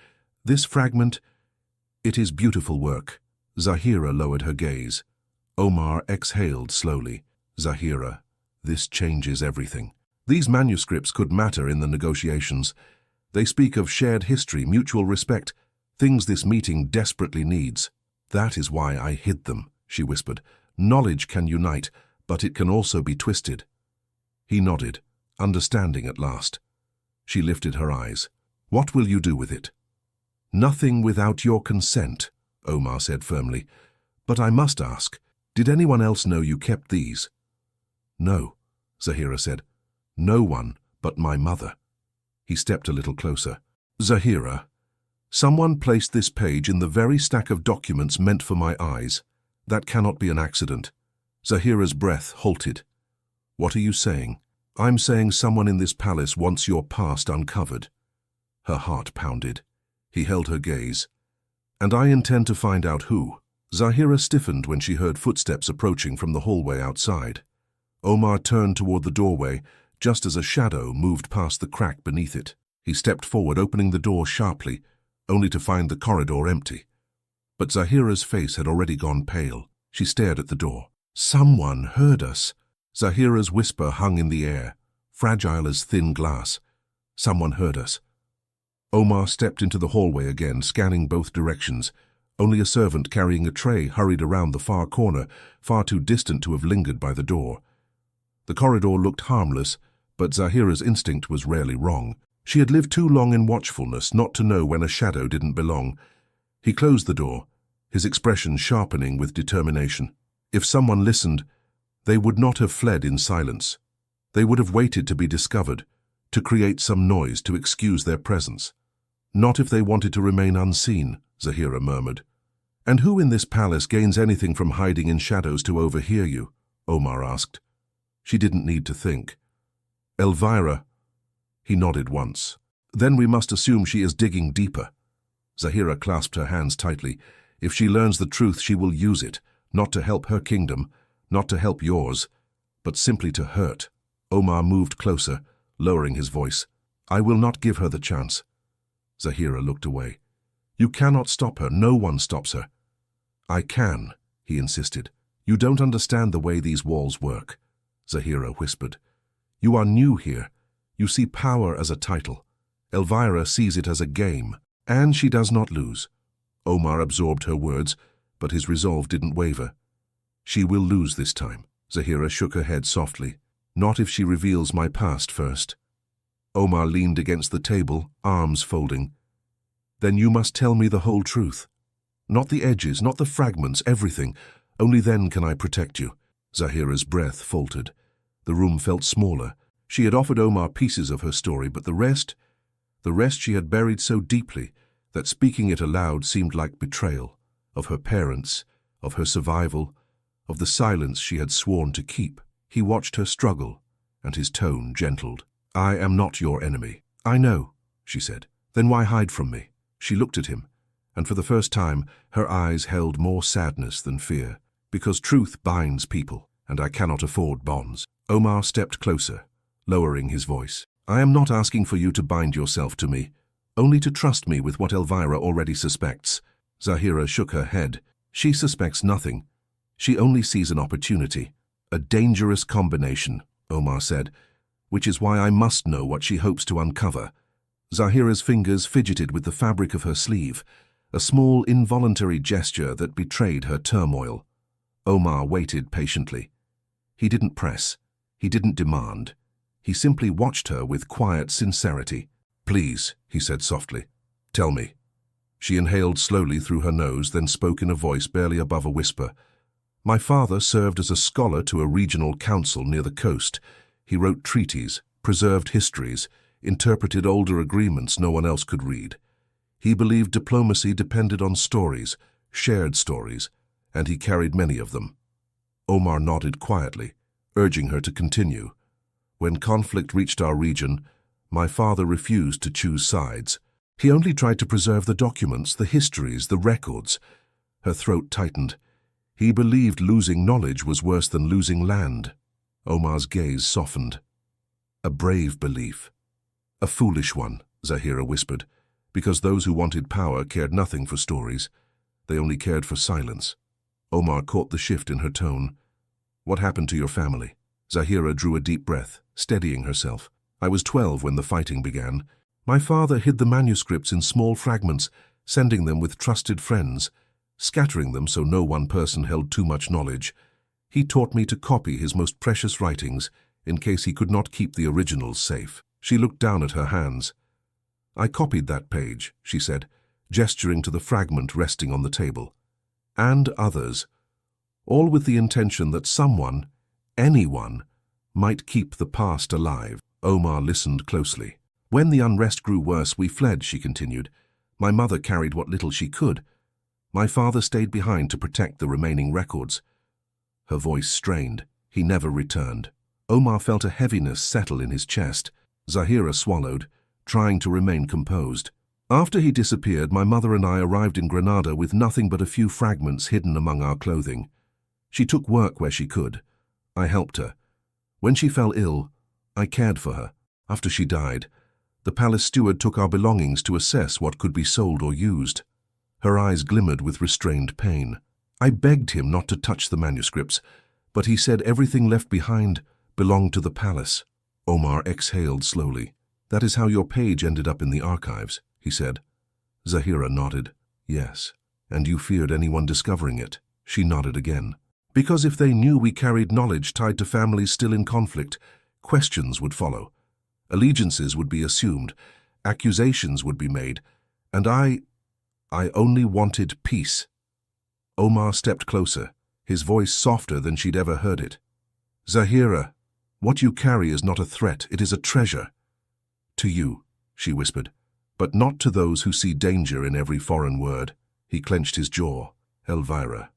This fragment, it is beautiful work. Zahira lowered her gaze. Omar exhaled slowly. Zahira, this changes everything. These manuscripts could matter in the negotiations. They speak of shared history, mutual respect, things this meeting desperately needs. That is why I hid them, she whispered. Knowledge can unite, but it can also be twisted. He nodded, understanding at last. She lifted her eyes. What will you do with it? Nothing without your consent, Omar said firmly. But I must ask, did anyone else know you kept these? No, Zahira said. No one but my mother. He stepped a little closer. Zahira, someone placed this page in the very stack of documents meant for my eyes. That cannot be an accident. Zahira's breath halted. What are you saying? I'm saying someone in this palace wants your past uncovered. Her heart pounded. He held her gaze. And I intend to find out who. Zahira stiffened when she heard footsteps approaching from the hallway outside. Omar turned toward the doorway, just as a shadow moved past the crack beneath it. He stepped forward, opening the door sharply, only to find the corridor empty. But Zahira's face had already gone pale. She stared at the door. Someone heard us. Zahira's whisper hung in the air, fragile as thin glass. Someone heard us. Omar stepped into the hallway again, scanning both directions. Only a servant carrying a tray hurried around the far corner, far too distant to have lingered by the door. The corridor looked harmless, but Zahira's instinct was rarely wrong. She had lived too long in watchfulness not to know when a shadow didn't belong. He closed the door, his expression sharpening with determination. If someone listened, they would not have fled in silence. They would have waited to be discovered, to create some noise to excuse their presence. Not if they wanted to remain unseen, Zahira murmured. And who in this palace gains anything from hiding in shadows to overhear you? Omar asked. She didn't need to think. Elvira. He nodded once. Then we must assume she is digging deeper. Zahira clasped her hands tightly. If she learns the truth, she will use it, not to help her kingdom, not to help yours, but simply to hurt. Omar moved closer, lowering his voice. I will not give her the chance. Zahira looked away. You cannot stop her. No one stops her. I can, he insisted. You don't understand the way these walls work, Zahira whispered. You are new here. You see power as a title. Elvira sees it as a game, and she does not lose. Omar absorbed her words, but his resolve didn't waver. She will lose this time. Zahira shook her head softly. Not if she reveals my past first. Omar leaned against the table, arms folding. Then you must tell me the whole truth. Not the edges, not the fragments, everything. Only then can I protect you. Zahira's breath faltered. The room felt smaller. She had offered Omar pieces of her story, but the rest she had buried so deeply that speaking it aloud seemed like betrayal. Of her parents, of her survival, of the silence she had sworn to keep. He watched her struggle, and his tone gentled. I am not your enemy. I know, she said. Then why hide from me? She looked at him, and for the first time her eyes held more sadness than fear. Because truth binds people, and I cannot afford bonds. Omar stepped closer, lowering his voice. I am not asking for you to bind yourself to me, only to trust me with what Elvira already suspects. Zahira shook her head. She suspects nothing. She only sees an opportunity. A dangerous combination, Omar said, which is why I must know what she hopes to uncover. Zahira's fingers fidgeted with the fabric of her sleeve, a small involuntary gesture that betrayed her turmoil. Omar waited patiently. He didn't press. He didn't demand. He simply watched her with quiet sincerity. Please, he said softly, tell me. She inhaled slowly through her nose, then spoke in a voice barely above a whisper. My father served as a scholar to a regional council near the coast. He wrote treaties, preserved histories, interpreted older agreements no one else could read. He believed diplomacy depended on stories, shared stories, and he carried many of them. Omar nodded quietly, urging her to continue. When conflict reached our region, my father refused to choose sides. He only tried to preserve the documents, the histories, the records. Her throat tightened. He believed losing knowledge was worse than losing land. Omar's gaze softened. A brave belief. A foolish one, Zahira whispered, because those who wanted power cared nothing for stories. They only cared for silence. Omar caught the shift in her tone. What happened to your family? Zahira drew a deep breath, steadying herself. I was 12 when the fighting began. My father hid the manuscripts in small fragments, sending them with trusted friends, scattering them so no one person held too much knowledge. He taught me to copy his most precious writings in case he could not keep the originals safe. She looked down at her hands. I copied that page, she said, gesturing to the fragment resting on the table. And others, all with the intention that someone, anyone, might keep the past alive. Omar listened closely. When the unrest grew worse, we fled, she continued. My mother carried what little she could. My father stayed behind to protect the remaining records. Her voice strained. He never returned. Omar felt a heaviness settle in his chest. Zahira swallowed, trying to remain composed. After he disappeared, my mother and I arrived in Granada with nothing but a few fragments hidden among our clothing. She took work where she could. I helped her. When she fell ill, I cared for her. After she died, the palace steward took our belongings to assess what could be sold or used. Her eyes glimmered with restrained pain. I begged him not to touch the manuscripts, but he said everything left behind belonged to the palace. Omar exhaled slowly. That is how your page ended up in the archives, he said. Zahira nodded. Yes. And you feared anyone discovering it? She nodded again. Because if they knew we carried knowledge tied to families still in conflict, questions would follow. Allegiances would be assumed, accusations would be made, and I only wanted peace. Omar stepped closer, his voice softer than she'd ever heard it. Zahira, what you carry is not a threat, it is a treasure. To you, she whispered, but not to those who see danger in every foreign word. He clenched his jaw. Elvira.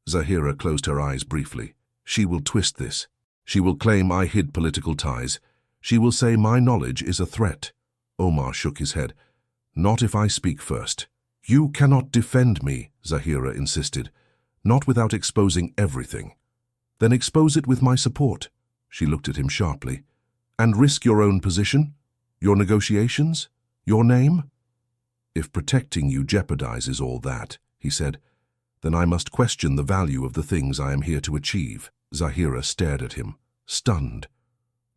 Zahira closed her eyes briefly. She will twist this. She will claim I hid political ties. She will say my knowledge is a threat. Omar shook his head. Not if I speak first. You cannot defend me, Zahira insisted. Not without exposing everything. Then expose it with my support. She looked at him sharply. And risk your own position? Your negotiations? Your name? If protecting you jeopardizes all that, he said, then I must question the value of the things I am here to achieve. Zahira stared at him, stunned.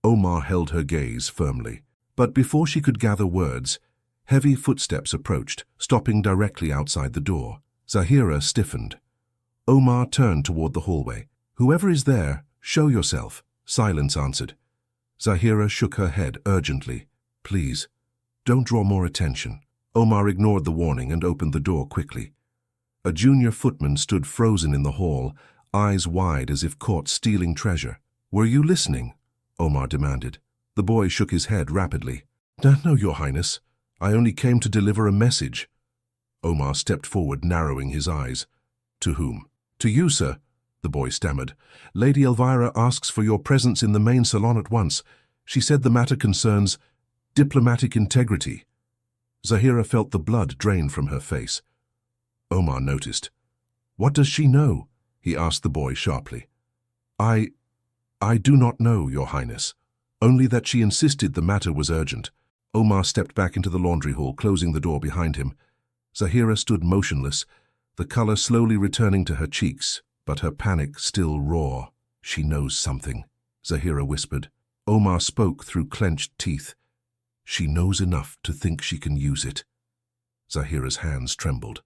Omar held her gaze firmly. But before she could gather words, heavy footsteps approached, stopping directly outside the door. Zahira stiffened. Omar turned toward the hallway. Whoever is there, show yourself. Silence answered. Zahira shook her head urgently. Please, don't draw more attention. Omar ignored the warning and opened the door quickly. A junior footman stood frozen in the hall, eyes wide as if caught stealing treasure. Were you listening? Omar demanded. The boy shook his head rapidly. No, Your Highness. I only came to deliver a message. Omar stepped forward, narrowing his eyes. To whom? To you, sir, the boy stammered. Lady Elvira asks for your presence in the main salon at once. She said the matter concerns diplomatic integrity. Zahira felt the blood drain from her face. Omar noticed. What does she know? He asked the boy sharply. I do not know, Your Highness. Only that she insisted the matter was urgent. Omar stepped back into the laundry hall, closing the door behind him. Zahira stood motionless, the color slowly returning to her cheeks, but her panic still raw. She knows something, Zahira whispered. Omar spoke through clenched teeth. She knows enough to think she can use it. Zahira's hands trembled.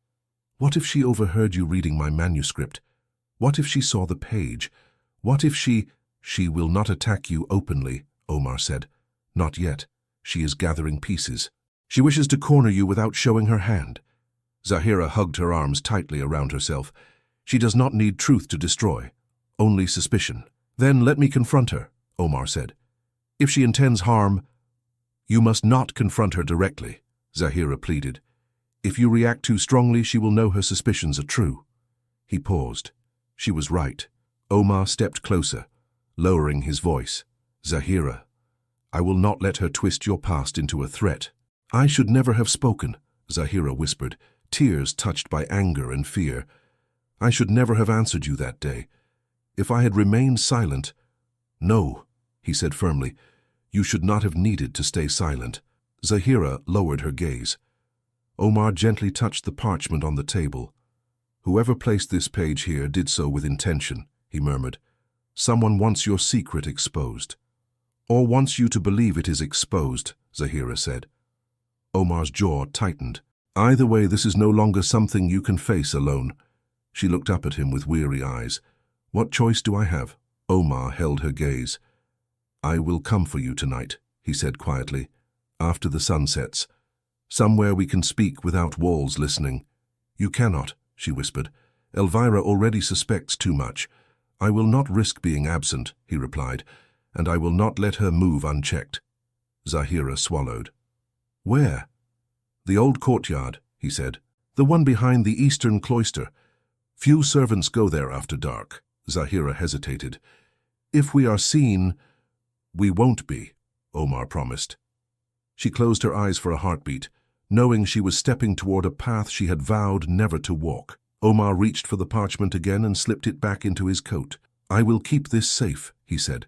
What if she overheard you reading my manuscript? What if she saw the page? What if she... She will not attack you openly, Omar said. Not yet. She is gathering pieces. She wishes to corner you without showing her hand. Zahira hugged her arms tightly around herself. She does not need truth to destroy, only suspicion. Then let me confront her, Omar said. If she intends harm, you must not confront her directly, Zahira pleaded. If you react too strongly, she will know her suspicions are true. He paused. She was right. Omar stepped closer, lowering his voice. Zahira, I will not let her twist your past into a threat. I should never have spoken, Zahira whispered, tears touched by anger and fear. I should never have answered you that day. If I had remained silent— No, he said firmly. You should not have needed to stay silent. Zahira lowered her gaze. Omar gently touched the parchment on the table. Whoever placed this page here did so with intention, he murmured. Someone wants your secret exposed. Or wants you to believe it is exposed, Zahira said. Omar's jaw tightened. Either way, this is no longer something you can face alone. She looked up at him with weary eyes. What choice do I have? Omar held her gaze. I will come for you tonight, he said quietly, after the sun sets. Somewhere we can speak without walls listening. You cannot, she whispered. Elvira already suspects too much. I will not risk being absent, he replied, and I will not let her move unchecked. Zahira swallowed. Where? The old courtyard, he said. The one behind the eastern cloister. Few servants go there after dark. Zahira hesitated. If we are seen— We won't be, Omar promised. She closed her eyes for a heartbeat, knowing she was stepping toward a path she had vowed never to walk. Omar reached for the parchment again and slipped it back into his coat. I will keep this safe, he said.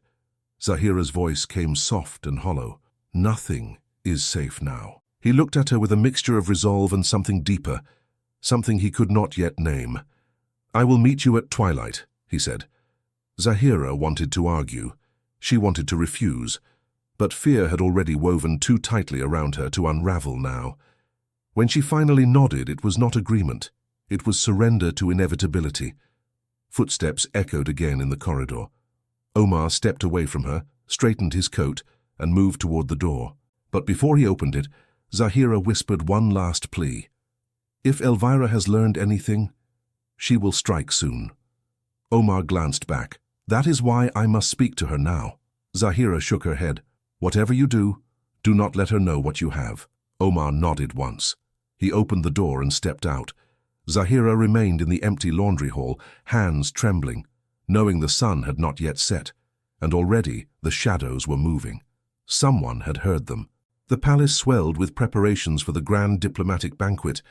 Zahira's voice came soft and hollow. Nothing is safe now. He looked at her with a mixture of resolve and something deeper, something he could not yet name. I will meet you at twilight, he said. Zahira wanted to argue. She wanted to refuse, but fear had already woven too tightly around her to unravel now. When she finally nodded, it was not agreement. It was surrender to inevitability. Footsteps echoed again in the corridor. Omar stepped away from her, straightened his coat, and moved toward the door. But before he opened it, Zahira whispered one last plea. If Elvira has learned anything, she will strike soon. Omar glanced back. That is why I must speak to her now. Zahira shook her head. Whatever you do not let her know what you have. Omar nodded once. He opened the door and stepped out. Zahira remained in the empty laundry hall, hands trembling, knowing the sun had not yet set, and already the shadows were moving. Someone had heard them. The palace swelled with preparations for the grand diplomatic banquet.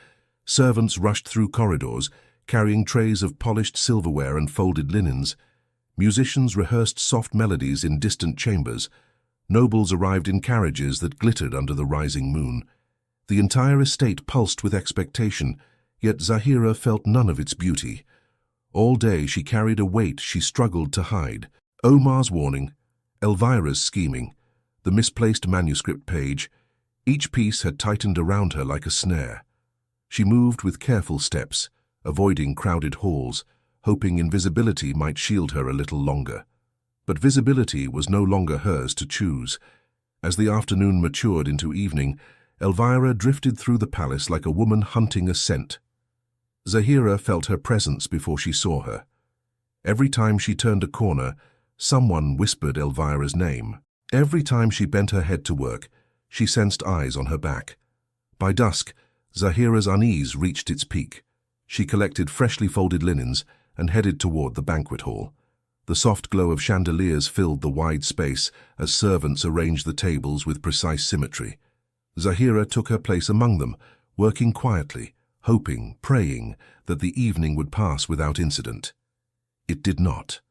Servants rushed through corridors, carrying trays of polished silverware and folded linens. Musicians rehearsed soft melodies in distant chambers. Nobles arrived in carriages that glittered under the rising moon. The entire estate pulsed with expectation, yet Zahira felt none of its beauty. All day she carried a weight she struggled to hide. Omar's warning, Elvira's scheming, the misplaced manuscript page. Each piece had tightened around her like a snare. She moved with careful steps, avoiding crowded halls, hoping invisibility might shield her a little longer. But visibility was no longer hers to choose. As the afternoon matured into evening, Elvira drifted through the palace like a woman hunting a scent. Zahira felt her presence before she saw her. Every time she turned a corner, someone whispered Elvira's name. Every time she bent her head to work, she sensed eyes on her back. By dusk, Zahira's unease reached its peak. She collected freshly folded linens and headed toward the banquet hall. The soft glow of chandeliers filled the wide space as servants arranged the tables with precise symmetry. Zahira took her place among them, working quietly, hoping, praying that the evening would pass without incident. It did not.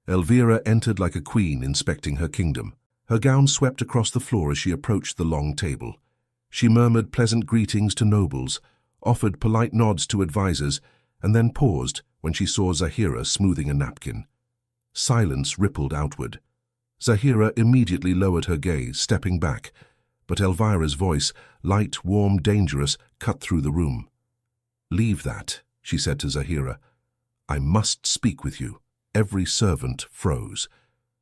Elvira entered like a queen inspecting her kingdom. Her gown swept across the floor as she approached the long table. She murmured pleasant greetings to nobles, offered polite nods to advisers, and then paused when she saw Zahira smoothing a napkin. Silence rippled outward. Zahira immediately lowered her gaze, stepping back, but Elvira's voice, light, warm, dangerous, cut through the room. "Leave that," she said to Zahira. "I must speak with you." Every servant froze.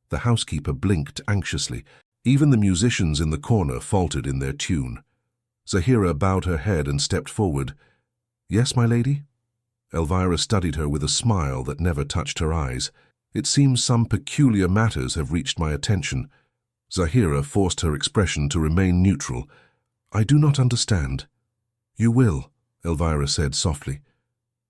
The housekeeper blinked anxiously. Even the musicians in the corner faltered in their tune. Zahira bowed her head and stepped forward. "Yes, my lady?" Elvira studied her with a smile that never touched her eyes. "It seems some peculiar matters have reached my attention." Zahira forced her expression to remain neutral. "I do not understand." "You will," Elvira said softly.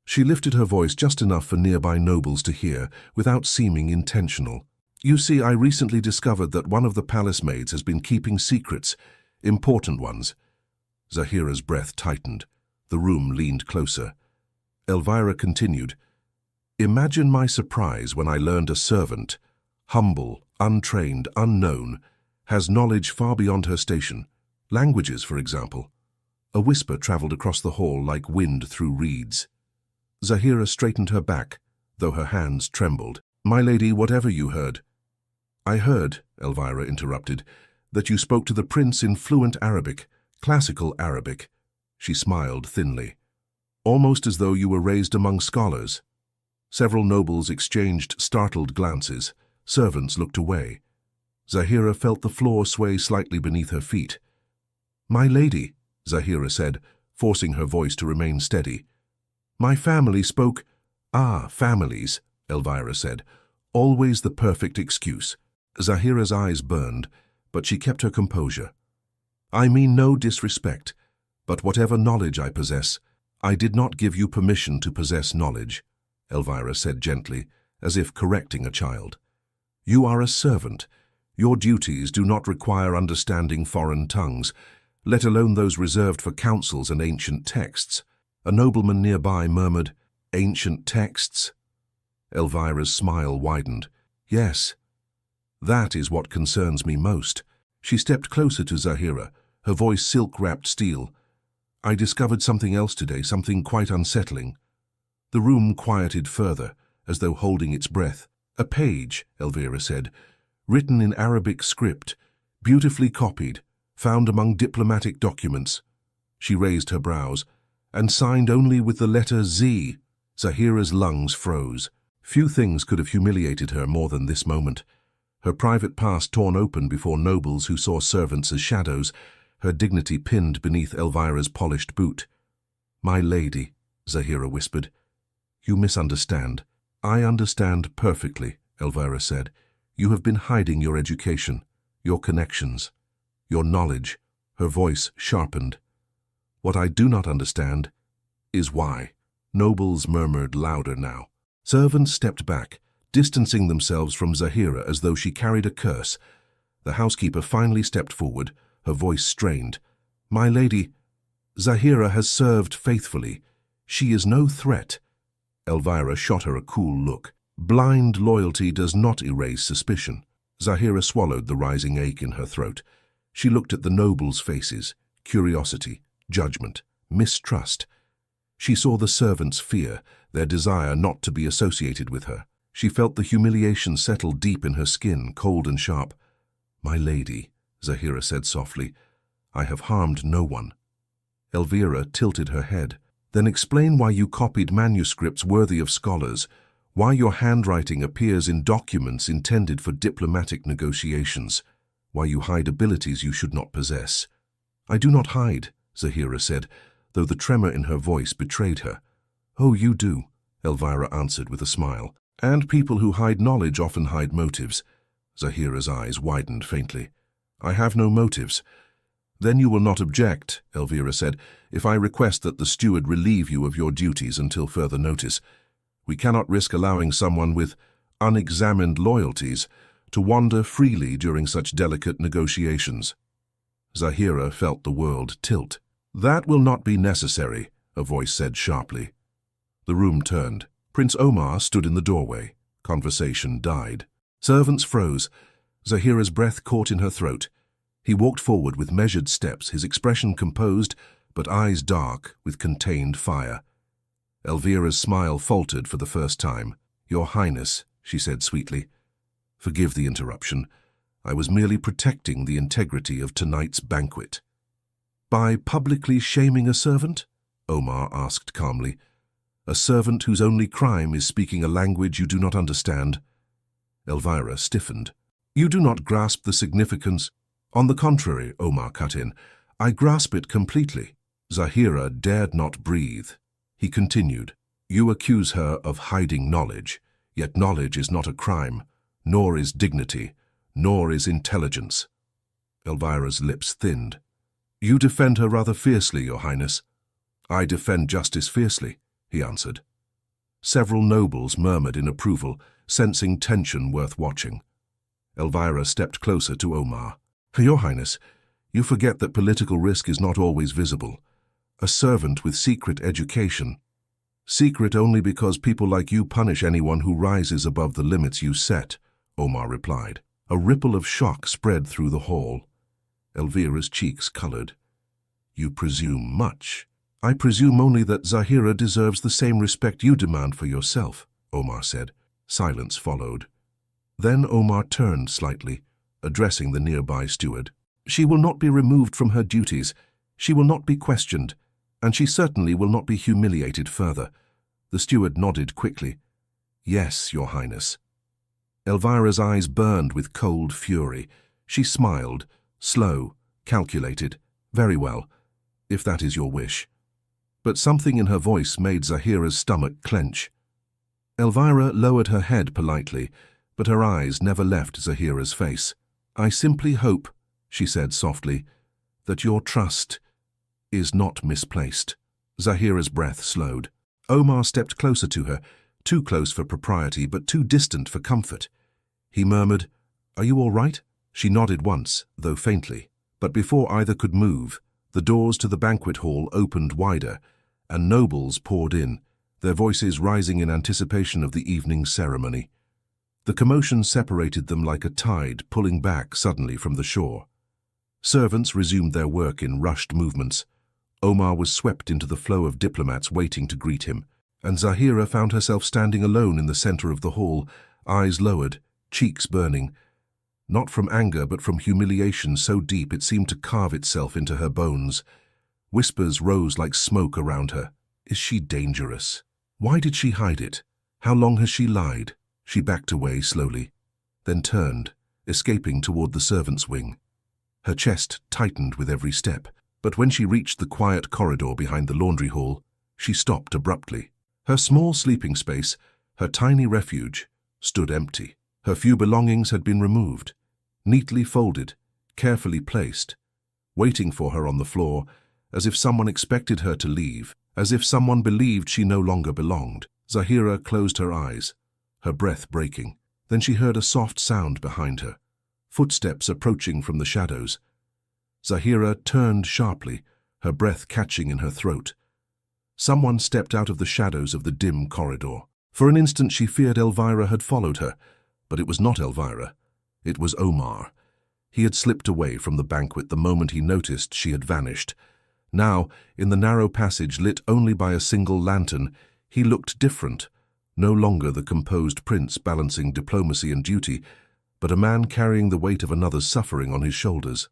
She lifted her voice just enough for nearby nobles to hear, without seeming intentional. "You see, I recently discovered that one of the palace maids has been keeping secrets, important ones." Zahira's breath tightened. The room leaned closer. Elvira continued, Imagine my surprise when I learned a servant, humble, untrained, unknown, has knowledge far beyond her station. Languages, for example. A whisper traveled across the hall like wind through reeds. Zahira straightened her back, though her hands trembled. "My lady, whatever you heard." "I heard," Elvira interrupted, "that you spoke to the prince in fluent Arabic, classical Arabic." She smiled thinly. "Almost as though you were raised among scholars." Several nobles exchanged startled glances. Servants looked away. Zahira felt the floor sway slightly beneath her feet. "My lady," Zahira said, forcing her voice to remain steady. "My family spoke—" "Ah, families," Elvira said. "Always the perfect excuse." Zahira's eyes burned, but she kept her composure. "I mean no disrespect, but whatever knowledge I possess, I did not give you permission to possess knowledge," Elvira said gently, as if correcting a child. "You are a servant. Your duties do not require understanding foreign tongues, let alone those reserved for councils and ancient texts." A nobleman nearby murmured, "Ancient texts?" Elvira's smile widened. "Yes, that is what concerns me most." She stepped closer to Zahira, her voice silk-wrapped steel. "I discovered something else today, something quite unsettling." The room quieted further, as though holding its breath. "A page," Elvira said, "written in Arabic script, beautifully copied, found among diplomatic documents." She raised her brows. "And signed only with the letter Z." Zahira's lungs froze. Few things could have humiliated her more than this moment. Her private past torn open before nobles who saw servants as shadows, her dignity pinned beneath Elvira's polished boot. "My lady," Zahira whispered, "you misunderstand." "I understand perfectly," Elvira said. "You have been hiding your education, your connections, your knowledge." Her voice sharpened. "What I do not understand is why." Nobles murmured louder now. Servants stepped back, distancing themselves from Zahira as though she carried a curse. The housekeeper finally stepped forward, her voice strained. "My lady, Zahira has served faithfully. She is no threat." Elvira shot her a cool look. "Blind loyalty does not erase suspicion." Zahira swallowed the rising ache in her throat. She looked at the nobles' faces, curiosity, judgment, mistrust. She saw the servants' fear, their desire not to be associated with her. She felt the humiliation settle deep in her skin, cold and sharp. "My lady," Zahira said softly, "I have harmed no one." Elvira tilted her head. "Then explain why you copied manuscripts worthy of scholars, why your handwriting appears in documents intended for diplomatic negotiations, why you hide abilities you should not possess." "I do not hide," Zahira said, though the tremor in her voice betrayed her. "Oh, you do," Elvira answered with a smile. "And people who hide knowledge often hide motives." Zahira's eyes widened faintly. "I have no motives." "Then you will not object," Elvira said, "if I request that the steward relieve you of your duties until further notice. We cannot risk allowing someone with unexamined loyalties to wander freely during such delicate negotiations." Zahira felt the world tilt. "That will not be necessary," a voice said sharply. The room turned. Prince Omar stood in the doorway. Conversation died. Servants froze. Zahira's breath caught in her throat. He walked forward with measured steps, his expression composed, but eyes dark with contained fire. Elvira's smile faltered for the first time. "Your Highness," she said sweetly, "forgive the interruption. I was merely protecting the integrity of tonight's banquet." "By publicly shaming a servant?" Omar asked calmly. "A servant whose only crime is speaking a language you do not understand?" Elvira stiffened. "You do not grasp the significance." "On the contrary," Omar cut in, "I grasp it completely." Zahira dared not breathe. He continued, "You accuse her of hiding knowledge, yet knowledge is not a crime, nor is dignity, nor is intelligence." Elvira's lips thinned. "You defend her rather fiercely, Your Highness." "I defend justice fiercely," he answered. Several nobles murmured in approval, sensing tension worth watching. Elvira stepped closer to Omar. "Your Highness, you forget that political risk is not always visible. A servant with secret education—" Secret only because people like you punish anyone who rises above the limits you set, Omar replied. A ripple of shock spread through the hall. Elvira's cheeks colored. You presume much. I presume only that Zahira deserves the same respect you demand for yourself, Omar said. Silence followed. Then Omar turned slightly, addressing the nearby steward. She will not be removed from her duties. She will not be questioned, and she certainly will not be humiliated further. The steward nodded quickly. Yes, Your Highness. Elvira's eyes burned with cold fury. She smiled, slow, calculated. Very well, if that is your wish. But something in her voice made Zahira's stomach clench. Elvira lowered her head politely, but her eyes never left Zahira's face. I simply hope, she said softly, that your trust is not misplaced. Zahira's breath slowed. Omar stepped closer to her, too close for propriety but too distant for comfort. He murmured, Are you all right? She nodded once, though faintly. But before either could move, the doors to the banquet hall opened wider, and nobles poured in, their voices rising in anticipation of the evening's ceremony. The commotion separated them like a tide pulling back suddenly from the shore. Servants resumed their work in rushed movements. Omar was swept into the flow of diplomats waiting to greet him, and Zahira found herself standing alone in the center of the hall, eyes lowered, cheeks burning. Not from anger, but from humiliation so deep it seemed to carve itself into her bones. Whispers rose like smoke around her. Is she dangerous? Why did she hide it? How long has she lied? She backed away slowly, then turned, escaping toward the servants' wing. Her chest tightened with every step, but when she reached the quiet corridor behind the laundry hall, she stopped abruptly. Her small sleeping space, her tiny refuge, stood empty. Her few belongings had been removed, neatly folded, carefully placed, waiting for her on the floor, as if someone expected her to leave, as if someone believed she no longer belonged. Zahira closed her eyes, her breath breaking. Then she heard a soft sound behind her, footsteps approaching from the shadows. Zahira turned sharply, her breath catching in her throat. Someone stepped out of the shadows of the dim corridor. For an instant she feared Elvira had followed her, but it was not Elvira. It was Omar. He had slipped away from the banquet the moment he noticed she had vanished. Now, in the narrow passage lit only by a single lantern, he looked different, no longer the composed prince balancing diplomacy and duty, but a man carrying the weight of another's suffering on his shoulders.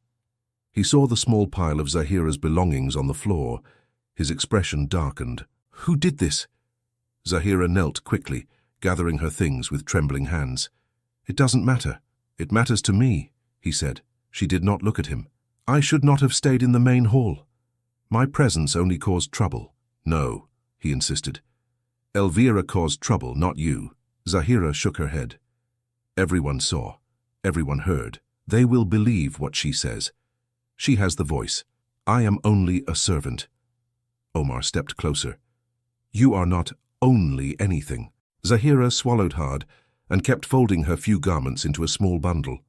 He saw the small pile of Zahira's belongings on the floor. His expression darkened. Who did this? Zahira knelt quickly, gathering her things with trembling hands. It doesn't matter. It matters to me, he said. She did not look at him. I should not have stayed in the main hall. My presence only caused trouble. No, he insisted. Elvira caused trouble, not you. Zahira shook her head. Everyone saw. Everyone heard. They will believe what she says. She has the voice. I am only a servant. Omar stepped closer. You are not only anything. Zahira swallowed hard and kept folding her few garments into a small bundle.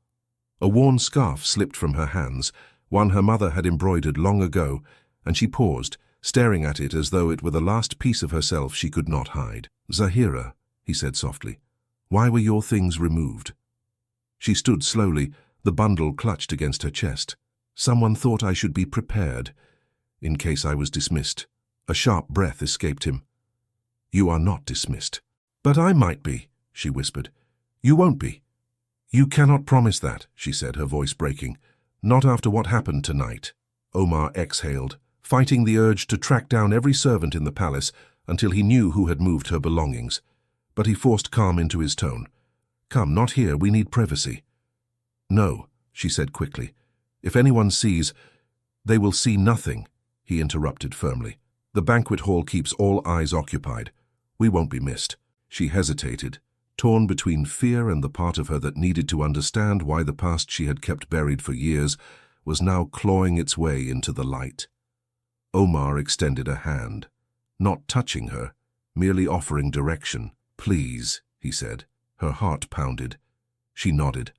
A worn scarf slipped from her hands, one her mother had embroidered long ago, and she paused, staring at it as though it were the last piece of herself she could not hide. Zahira, he said softly, why were your things removed? She stood slowly, the bundle clutched against her chest. Someone thought I should be prepared, in case I was dismissed. A sharp breath escaped him. You are not dismissed. But I might be, she whispered. You won't be. You cannot promise that, she said, her voice breaking. Not after what happened tonight. Omar exhaled, fighting the urge to track down every servant in the palace until he knew who had moved her belongings. But he forced calm into his tone. Come, not here, we need privacy. No, she said quickly. If anyone sees, they will see nothing, he interrupted firmly. The banquet hall keeps all eyes occupied. We won't be missed. She hesitated, torn between fear and the part of her that needed to understand why the past she had kept buried for years was now clawing its way into the light. Omar extended a hand, not touching her, merely offering direction. Please, he said. Her heart pounded. She nodded.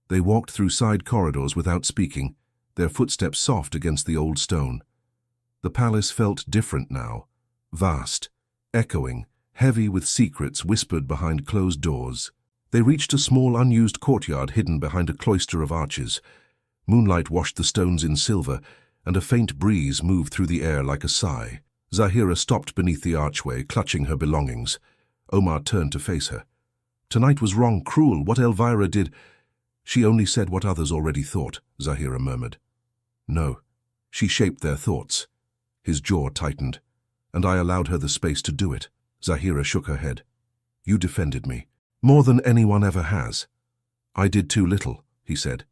They walked through side corridors without speaking, their footsteps soft against the old stone. The palace felt different now, vast, echoing, heavy with secrets whispered behind closed doors. They reached a small unused courtyard hidden behind a cloister of arches. Moonlight washed the stones in silver, and a faint breeze moved through the air like a sigh. Zahira stopped beneath the archway, clutching her belongings. Omar turned to face her. Tonight was wrong, cruel. What Elvira did... She only said what others already thought, Zahira murmured. No, she shaped their thoughts. His jaw tightened, and I allowed her the space to do it. Zahira shook her head. You defended me, more than anyone ever has. I did too little, he said.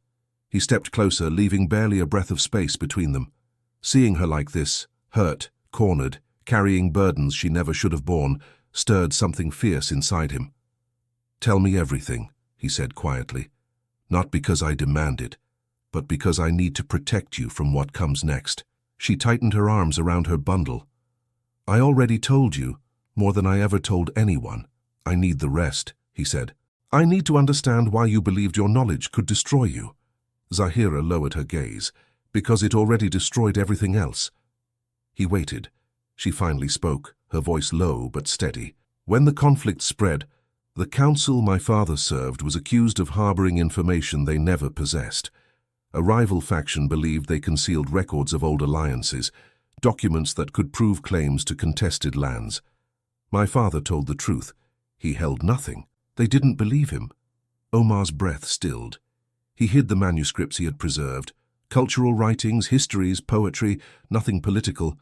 He stepped closer, leaving barely a breath of space between them. Seeing her like this, hurt, cornered, carrying burdens she never should have borne, stirred something fierce inside him. Tell me everything, he said quietly. Not because I demand it, but because I need to protect you from what comes next. She tightened her arms around her bundle. I already told you, more than I ever told anyone. I need the rest, he said. I need to understand why you believed your knowledge could destroy you. Zahira lowered her gaze, because it already destroyed everything else. He waited. She finally spoke, her voice low but steady. When the conflict spread, the council my father served was accused of harboring information they never possessed. A rival faction believed they concealed records of old alliances, documents that could prove claims to contested lands. My father told the truth. He held nothing. They didn't believe him. Omar's breath stilled. He hid the manuscripts he had preserved, cultural writings, histories, poetry, nothing political,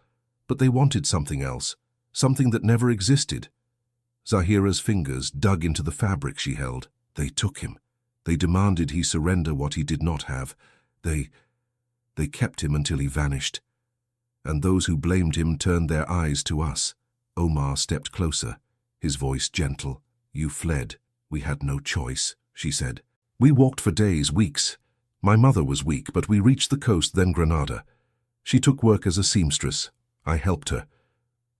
but they wanted something else, something that never existed. Zahira's fingers dug into the fabric she held. They took him. They demanded he surrender what he did not have. They kept him until he vanished. And those who blamed him turned their eyes to us. Omar stepped closer, his voice gentle. You fled. We had no choice, she said. We walked for days, weeks. My mother was weak, but we reached the coast, then Granada. She took work as a seamstress. I helped her.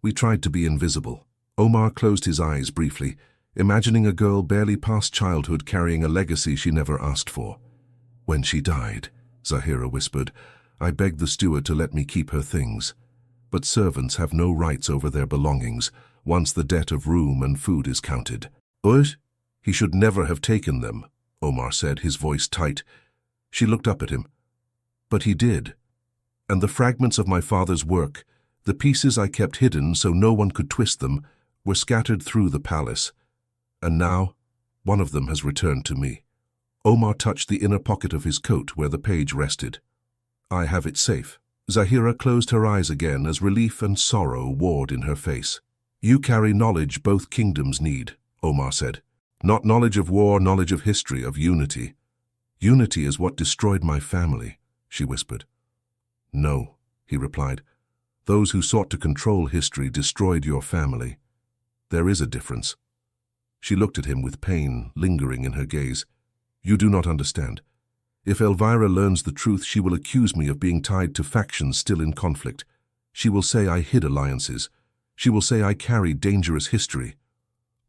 We tried to be invisible. Omar closed his eyes briefly, imagining a girl barely past childhood carrying a legacy she never asked for. When she died, Zahira whispered, I begged the steward to let me keep her things. But servants have no rights over their belongings once the debt of room and food is counted. He should never have taken them, Omar said, his voice tight. She looked up at him. But he did. And the fragments of my father's work, the pieces I kept hidden so no one could twist them, were scattered through the palace. And now, one of them has returned to me. Omar touched the inner pocket of his coat where the page rested. I have it safe. Zahira closed her eyes again as relief and sorrow warred in her face. You carry knowledge both kingdoms need, Omar said. Not knowledge of war, knowledge of history, of unity. Unity is what destroyed my family, she whispered. No, he replied. Those who sought to control history destroyed your family. There is a difference. She looked at him with pain lingering in her gaze. You do not understand. If Elvira learns the truth, she will accuse me of being tied to factions still in conflict. She will say I hid alliances. She will say I carried dangerous history.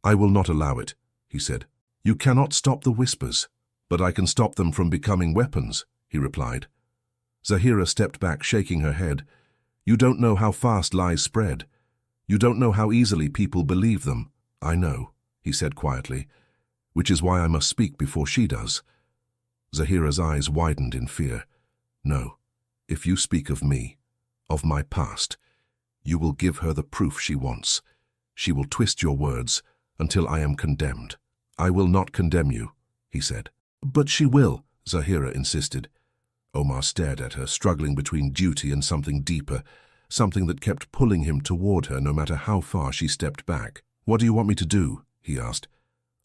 I will not allow it, he said. You cannot stop the whispers, but I can stop them from becoming weapons, he replied. Zahira stepped back, shaking her head. You don't know how fast lies spread. You don't know how easily people believe them. I know, he said quietly, which is why I must speak before she does. Zahira's eyes widened in fear. No, if you speak of me, of my past, you will give her the proof she wants. She will twist your words until I am condemned. I will not condemn you, he said. But she will, Zahira insisted. Omar stared at her, struggling between duty and something deeper, something that kept pulling him toward her no matter how far she stepped back. What do you want me to do? He asked.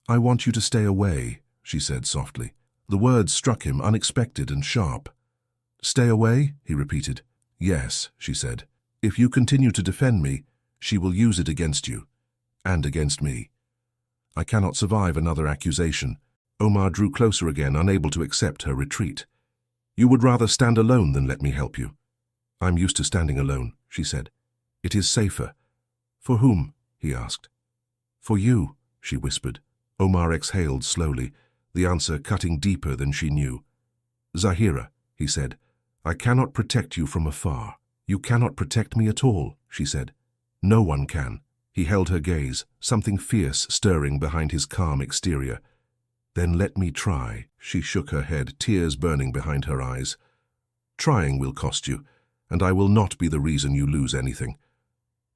I want you to stay away, she said softly. The words struck him, unexpected and sharp. Stay away? He repeated. Yes, she said. If you continue to defend me, she will use it against you, and against me. I cannot survive another accusation. Omar drew closer again, unable to accept her retreat. You would rather stand alone than let me help you. I'm used to standing alone, she said. It is safer. For whom? He asked. For you, she whispered. Omar exhaled slowly, the answer cutting deeper than she knew. Zahira, he said, I cannot protect you from afar. You cannot protect me at all, she said. No one can. He held her gaze, something fierce stirring behind his calm exterior. "Then let me try." She shook her head, tears burning behind her eyes. "Trying will cost you, and I will not be the reason you lose anything."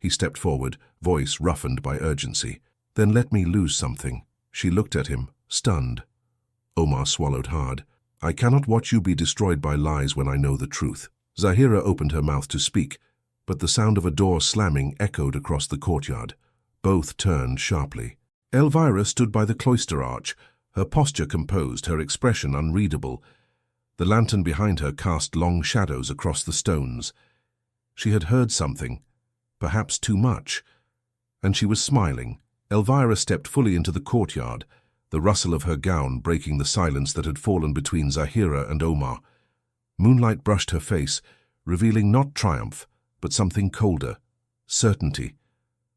He stepped forward, voice roughened by urgency. "Then let me lose something." She looked at him, stunned. Omar swallowed hard. "I cannot watch you be destroyed by lies when I know the truth." Zahira opened her mouth to speak, but the sound of a door slamming echoed across the courtyard. Both turned sharply. Elvira stood by the cloister arch, her posture composed, her expression unreadable. The lantern behind her cast long shadows across the stones. She had heard something, perhaps too much, and she was smiling. Elvira stepped fully into the courtyard, the rustle of her gown breaking the silence that had fallen between Zahira and Omar. Moonlight brushed her face, revealing not triumph, but something colder, certainty.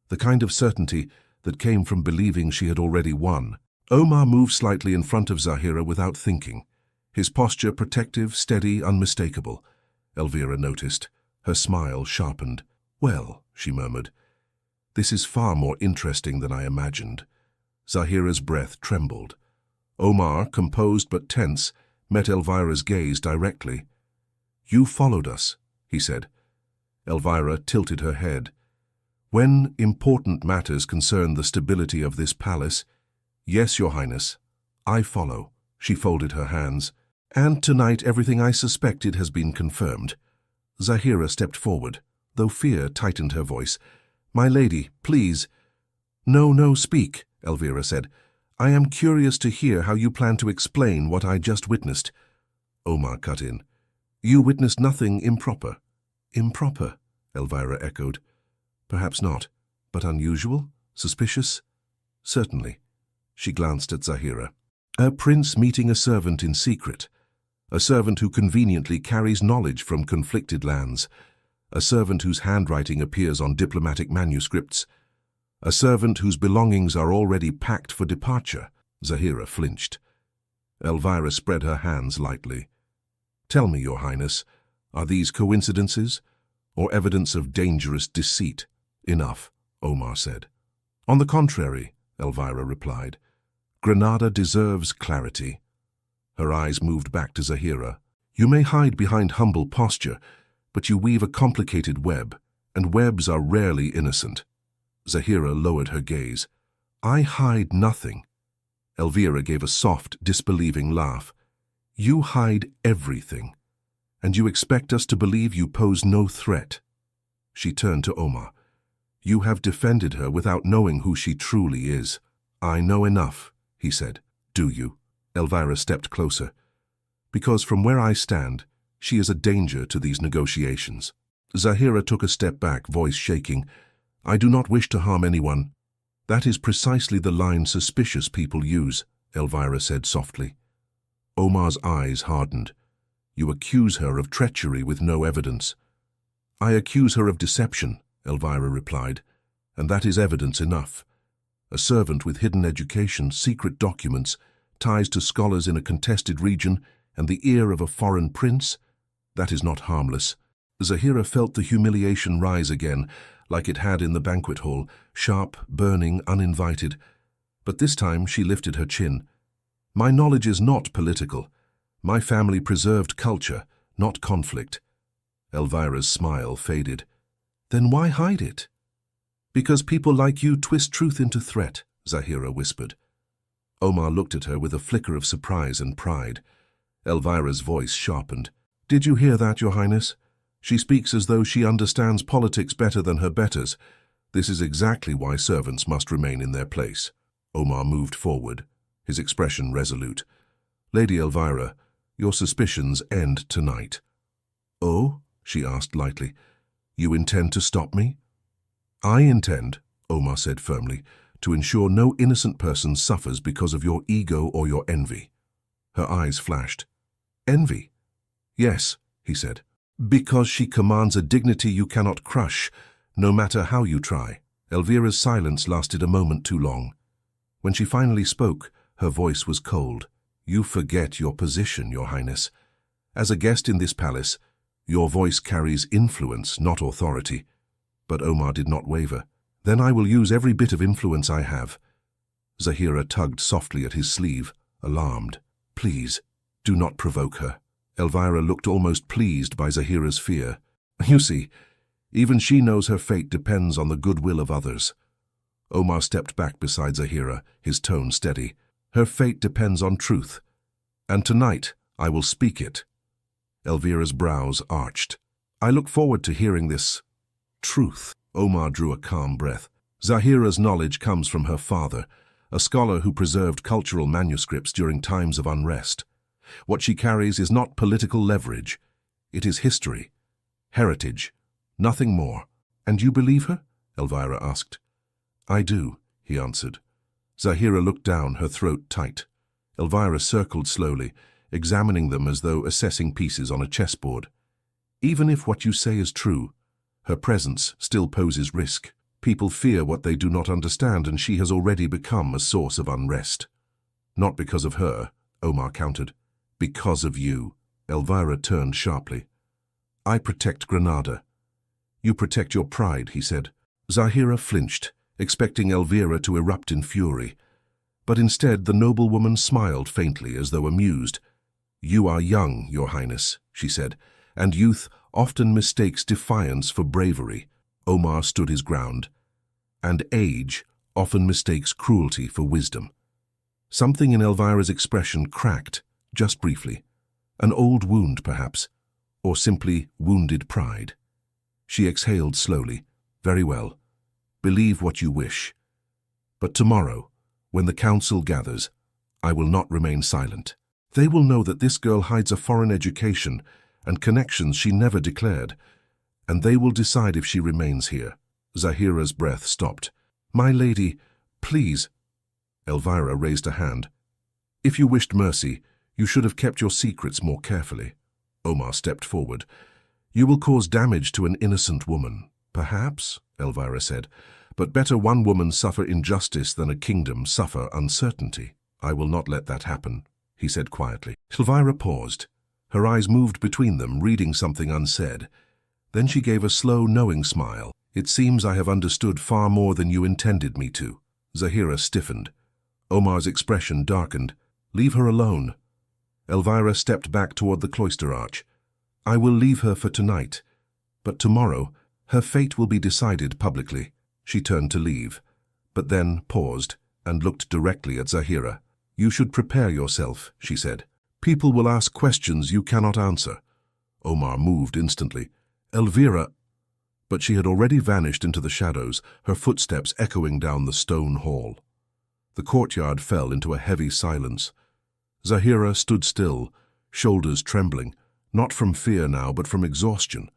The kind of certainty that came from believing she had already won. Omar moved slightly in front of Zahira without thinking, his posture protective, steady, unmistakable. Elvira noticed. Her smile sharpened. "Well," she murmured, "this is far more interesting than I imagined." Zahira's breath trembled. Omar, composed but tense, met Elvira's gaze directly. "You followed us," he said. Elvira tilted her head. "When important matters concern the stability of this palace, yes, Your Highness, I follow." She folded her hands. "And tonight everything I suspected has been confirmed." Zahira stepped forward, though fear tightened her voice. "My lady, please." No, speak," Elvira said. "I am curious to hear how you plan to explain what I just witnessed." Omar cut in. "You witnessed nothing improper." "Improper," Elvira echoed. "Perhaps not, but unusual? Suspicious?" "Certainly." She glanced at Zahira. "A prince meeting a servant in secret. A servant who conveniently carries knowledge from conflicted lands. A servant whose handwriting appears on diplomatic manuscripts. A servant whose belongings are already packed for departure." Zahira flinched. Elvira spread her hands lightly. "Tell me, Your Highness, are these coincidences, or evidence of dangerous deceit?" "Enough," Omar said. "On the contrary," Elvira replied, "Granada deserves clarity." Her eyes moved back to Zahira. "You may hide behind humble posture, but you weave a complicated web, and webs are rarely innocent." Zahira lowered her gaze. "I hide nothing." Elvira gave a soft, disbelieving laugh. "You hide everything, and you expect us to believe you pose no threat." She turned to Omar. "You have defended her without knowing who she truly is." "I know enough," he said. "Do you?" Elvira stepped closer. "Because from where I stand, she is a danger to these negotiations." Zahira took a step back, voice shaking. "I do not wish to harm anyone." "That is precisely the line suspicious people use," Elvira said softly. Omar's eyes hardened. "You accuse her of treachery with no evidence." "I accuse her of deception," Elvira replied, "and that is evidence enough. A servant with hidden education, secret documents, ties to scholars in a contested region, and the ear of a foreign prince, that is not harmless." Zahira felt the humiliation rise again, like it had in the banquet hall, sharp, burning, uninvited. But this time she lifted her chin. "My knowledge is not political. My family preserved culture, not conflict." Elvira's smile faded. "Then why hide it?" "Because people like you twist truth into threat," Zahira whispered. Omar looked at her with a flicker of surprise and pride. Elvira's voice sharpened. "Did you hear that, Your Highness? She speaks as though she understands politics better than her betters. This is exactly why servants must remain in their place." Omar moved forward, his expression resolute. "Lady Elvira, your suspicions end tonight." "Oh?" she asked lightly. "You intend to stop me?" "I intend," Omar said firmly, "to ensure no innocent person suffers because of your ego or your envy." Her eyes flashed. "Envy?" "Yes," he said. "Because she commands a dignity you cannot crush, no matter how you try." Elvira's silence lasted a moment too long. When she finally spoke, her voice was cold. "You forget your position, Your Highness. As a guest in this palace, your voice carries influence, not authority." But Omar did not waver. Then I will use every bit of influence I have. Zahira tugged softly at his sleeve, alarmed. Please, do not provoke her. Elvira looked almost pleased by Zahira's fear. You see, even she knows her fate depends on the goodwill of others. Omar stepped back beside Zahira, his tone steady. Her fate depends on truth. And tonight, I will speak it. Elvira's brows arched. I look forward to hearing this truth. Omar drew a calm breath. Zahira's knowledge comes from her father, a scholar who preserved cultural manuscripts during times of unrest. What she carries is not political leverage. It is history, heritage, nothing more. And you believe her? Elvira asked. I do, he answered. Zahira looked down, her throat tight. Elvira circled slowly, examining them as though assessing pieces on a chessboard. Even if what you say is true, her presence still poses risk. People fear what they do not understand, and she has already become a source of unrest. Not because of her, Omar countered. Because of you. Elvira turned sharply. I protect Granada. You protect your pride, he said. Zahira flinched, expecting Elvira to erupt in fury. But instead the noblewoman smiled faintly as though amused. You are young, Your Highness, she said, and youth often mistakes defiance for bravery. Omar stood his ground. And age often mistakes cruelty for wisdom. Something in Elvira's expression cracked, just briefly. An old wound, perhaps, or simply wounded pride. She exhaled slowly. Very well. Believe what you wish. But tomorrow, when the council gathers, I will not remain silent. They will know that this girl hides a foreign education and connections she never declared, and they will decide if she remains here. Zahira's breath stopped. My lady, please. Elvira raised a hand. If you wished mercy, you should have kept your secrets more carefully. Omar stepped forward. You will cause damage to an innocent woman. Perhaps, Elvira said, but better one woman suffer injustice than a kingdom suffer uncertainty. I will not let that happen, he said quietly. Elvira paused. Her eyes moved between them, reading something unsaid. Then she gave a slow, knowing smile. It seems I have understood far more than you intended me to. Zahira stiffened. Omar's expression darkened. Leave her alone. Elvira stepped back toward the cloister arch. I will leave her for tonight, but tomorrow her fate will be decided publicly. She turned to leave, but then paused and looked directly at Zahira. You should prepare yourself, she said. People will ask questions you cannot answer. Omar moved instantly. Elvira... But she had already vanished into the shadows, her footsteps echoing down the stone hall. The courtyard fell into a heavy silence. Zahira stood still, shoulders trembling, not from fear now, but from exhaustion.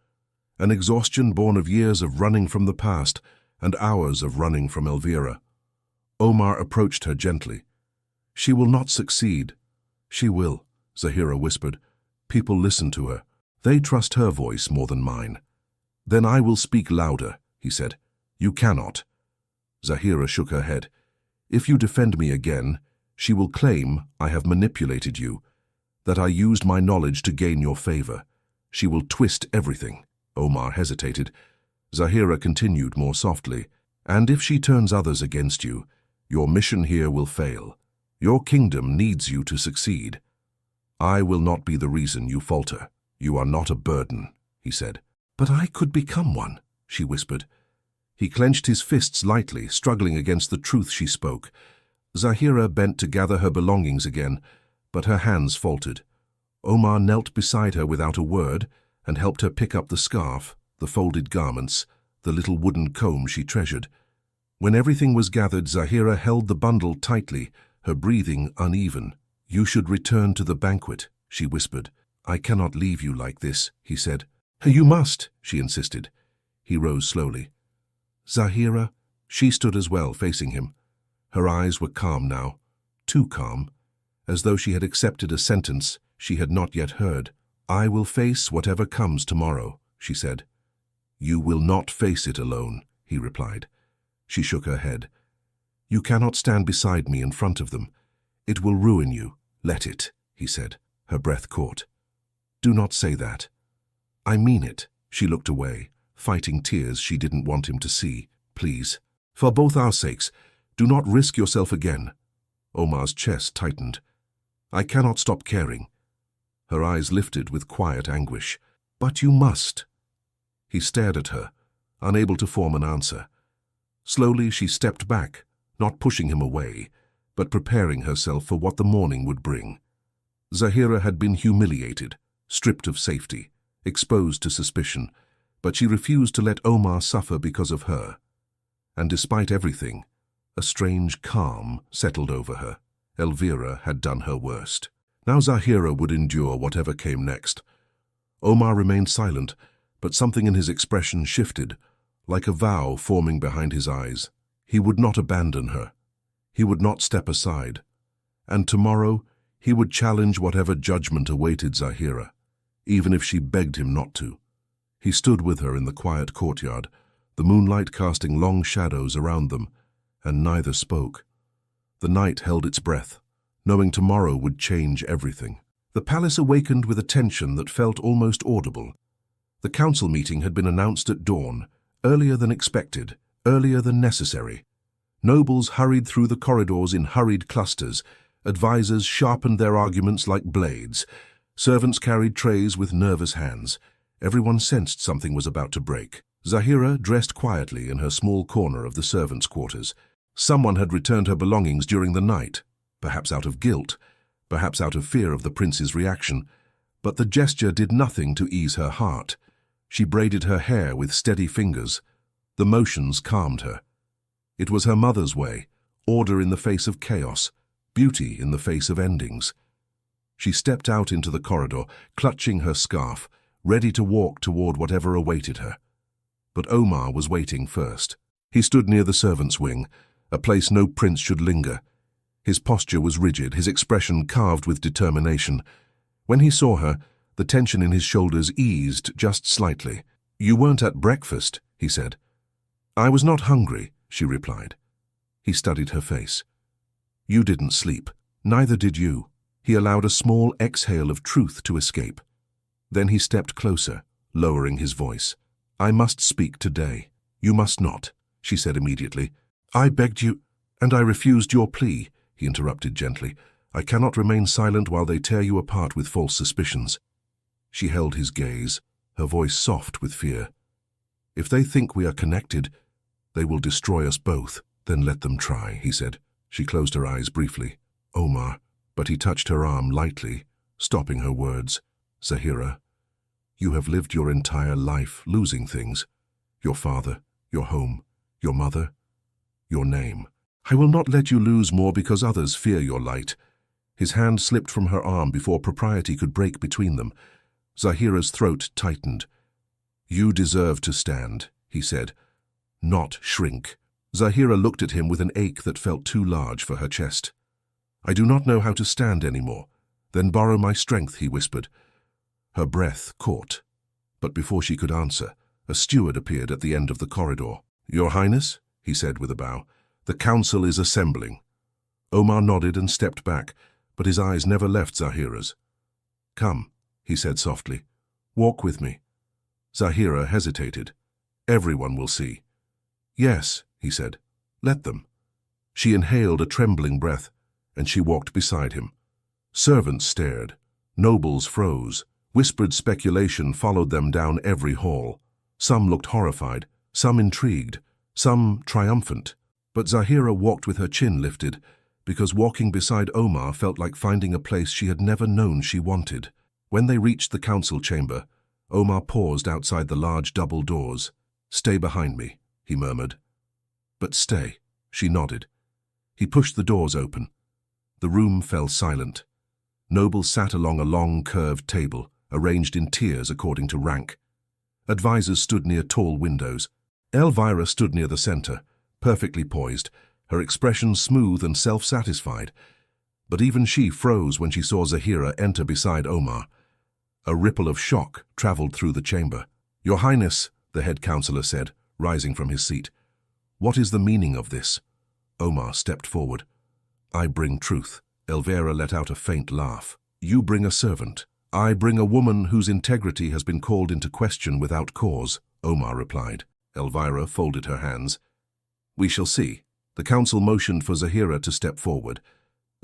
An exhaustion born of years of running from the past and hours of running from Elvira. Omar approached her gently. She will not succeed. She will, Zahira whispered. People listen to her. They trust her voice more than mine. Then I will speak louder, he said. You cannot. Zahira shook her head. If you defend me again, she will claim I have manipulated you, that I used my knowledge to gain your favor. She will twist everything. Omar hesitated. Zahira continued more softly. And if she turns others against you, your mission here will fail. Your kingdom needs you to succeed. I will not be the reason you falter. You are not a burden, he said. But I could become one, she whispered. He clenched his fists lightly, struggling against the truth she spoke. Zahira bent to gather her belongings again, but her hands faltered. Omar knelt beside her without a word and helped her pick up the scarf, the folded garments, the little wooden comb she treasured. When everything was gathered, Zahira held the bundle tightly, her breathing uneven. You should return to the banquet, she whispered. I cannot leave you like this, he said. You must, she insisted. He rose slowly. Zahira, she stood as well, facing him. Her eyes were calm now, too calm, as though she had accepted a sentence she had not yet heard. I will face whatever comes tomorrow, she said. You will not face it alone, he replied. She shook her head. You cannot stand beside me in front of them. It will ruin you. Let it, he said. Her breath caught. Do not say that. I mean it. She looked away, fighting tears she didn't want him to see. Please. For both our sakes, do not risk yourself again. Omar's chest tightened. I cannot stop caring. Her eyes lifted with quiet anguish. But you must. He stared at her, unable to form an answer. Slowly she stepped back, not pushing him away, but preparing herself for what the morning would bring. Zahira had been humiliated, stripped of safety, exposed to suspicion, but she refused to let Omar suffer because of her. And despite everything, a strange calm settled over her. Elvira had done her worst. Now Zahira would endure whatever came next. Omar remained silent, but something in his expression shifted, like a vow forming behind his eyes. He would not abandon her. He would not step aside. And tomorrow, he would challenge whatever judgment awaited Zahira, even if she begged him not to. He stood with her in the quiet courtyard, the moonlight casting long shadows around them, and neither spoke. The night held its breath, knowing tomorrow would change everything. The palace awakened with a tension that felt almost audible. The council meeting had been announced at dawn, earlier than expected, earlier than necessary. Nobles hurried through the corridors in hurried clusters. Advisors sharpened their arguments like blades. Servants carried trays with nervous hands. Everyone sensed something was about to break. Zahira dressed quietly in her small corner of the servants' quarters. Someone had returned her belongings during the night, perhaps out of guilt, perhaps out of fear of the prince's reaction, but the gesture did nothing to ease her heart. She braided her hair with steady fingers. The motions calmed her. It was her mother's way, order in the face of chaos, beauty in the face of endings. She stepped out into the corridor, clutching her scarf, ready to walk toward whatever awaited her. But Omar was waiting first. He stood near the servants' wing, a place no prince should linger. His posture was rigid, his expression carved with determination. When he saw her, the tension in his shoulders eased just slightly. "You weren't at breakfast," he said. "I was not hungry," she replied. He studied her face. "You didn't sleep. Neither did you." He allowed a small exhale of truth to escape. Then he stepped closer, lowering his voice. "I must speak today." "You must not," she said immediately. "I begged you, and I refused your plea," he interrupted gently. "I cannot remain silent while they tear you apart with false suspicions." She held his gaze, her voice soft with fear. "If they think we are connected, they will destroy us both." "Then let them try," he said. She closed her eyes briefly. "Omar," but he touched her arm lightly, stopping her words. "Zahira, you have lived your entire life losing things. Your father, your home, your mother, your name. I will not let you lose more because others fear your light." His hand slipped from her arm before propriety could break between them. Zahira's throat tightened. "You deserve to stand," he said, "not shrink." Zahira looked at him with an ache that felt too large for her chest. "I do not know how to stand anymore." "Then borrow my strength," he whispered. Her breath caught, but before she could answer, a steward appeared at the end of the corridor. "Your Highness," he said with a bow, "the council is assembling." Omar nodded and stepped back, but his eyes never left Zahira's. "Come," he said softly. "Walk with me." Zahira hesitated. "Everyone will see." "Yes," he said. "Let them." She inhaled a trembling breath, and she walked beside him. Servants stared. Nobles froze. Whispered speculation followed them down every hall. Some looked horrified, some intrigued, some triumphant. But Zahira walked with her chin lifted, because walking beside Omar felt like finding a place she had never known she wanted. When they reached the council chamber, Omar paused outside the large double doors. "Stay behind me," he murmured. "But stay," she nodded. He pushed the doors open. The room fell silent. Nobles sat along a long, curved table, arranged in tiers according to rank. Advisors stood near tall windows. Elvira stood near the center, perfectly poised, her expression smooth and self-satisfied. But even she froze when she saw Zahira enter beside Omar. A ripple of shock traveled through the chamber. "Your Highness," the head counselor said, rising from his seat. "What is the meaning of this?" Omar stepped forward. "I bring truth." Elvira let out a faint laugh. "You bring a servant. I bring a woman whose integrity has been called into question without cause," Omar replied. Elvira folded her hands. We shall see. The council motioned for Zahira to step forward.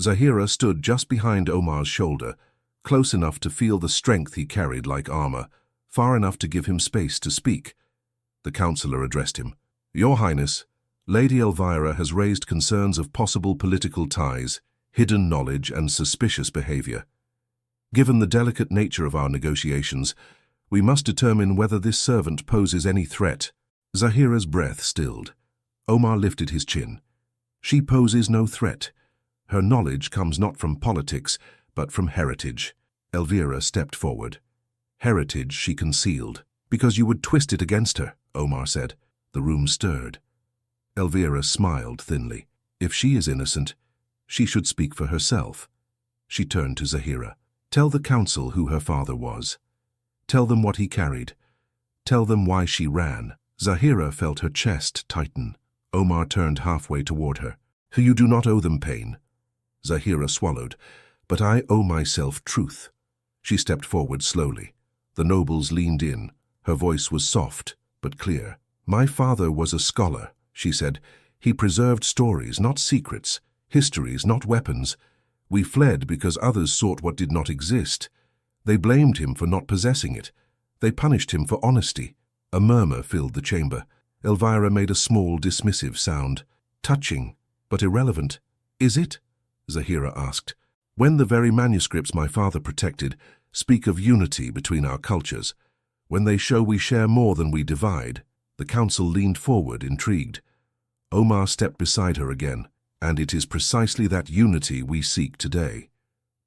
Zahira stood just behind Omar's shoulder, close enough to feel the strength he carried like armor, far enough to give him space to speak. The councillor addressed him. Your Highness, Lady Elvira has raised concerns of possible political ties, hidden knowledge, and suspicious behavior. Given the delicate nature of our negotiations, we must determine whether this servant poses any threat. Zahira's breath stilled. Omar lifted his chin. She poses no threat. Her knowledge comes not from politics, but from heritage. Elvira stepped forward. Heritage she concealed. Because you would twist it against her, Omar said. The room stirred. Elvira smiled thinly. If she is innocent, she should speak for herself. She turned to Zahira. Tell the council who her father was. Tell them what he carried. Tell them why she ran. Zahira felt her chest tighten. Omar turned halfway toward her. You do not owe them pain. Zahira swallowed. But I owe myself truth. She stepped forward slowly. The nobles leaned in. Her voice was soft, but clear. My father was a scholar, she said. He preserved stories, not secrets, histories, not weapons. We fled because others sought what did not exist. They blamed him for not possessing it. They punished him for honesty. A murmur filled the chamber. Elvira made a small, dismissive sound. Touching, but irrelevant. Is it? Zahira asked. When the very manuscripts my father protected speak of unity between our cultures, when they show we share more than we divide. The council leaned forward, intrigued. Omar stepped beside her again. And it is precisely that unity we seek today.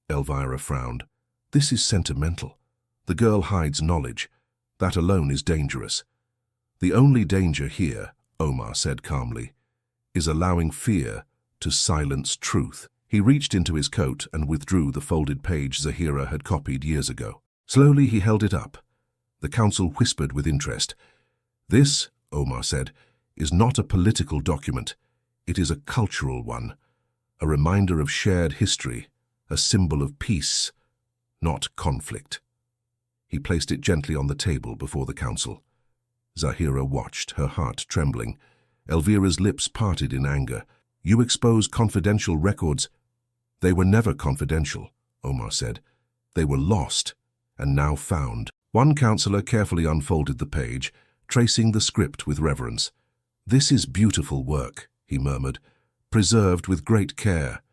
Elvira frowned. This is sentimental. The girl hides knowledge. That alone is dangerous. The only danger here, Omar said calmly, is allowing fear to silence truth. He reached into his coat and withdrew the folded page Zahira had copied years ago. Slowly he held it up. The council whispered with interest. This, Omar said, is not a political document. It is a cultural one, a reminder of shared history, a symbol of peace, not conflict. He placed it gently on the table before the council. Zahira watched, her heart trembling. Elvira's lips parted in anger. You expose confidential records. They were never confidential, Omar said. They were lost, and now found. One councillor carefully unfolded the page, tracing the script with reverence. This is beautiful work, he murmured, preserved with great care.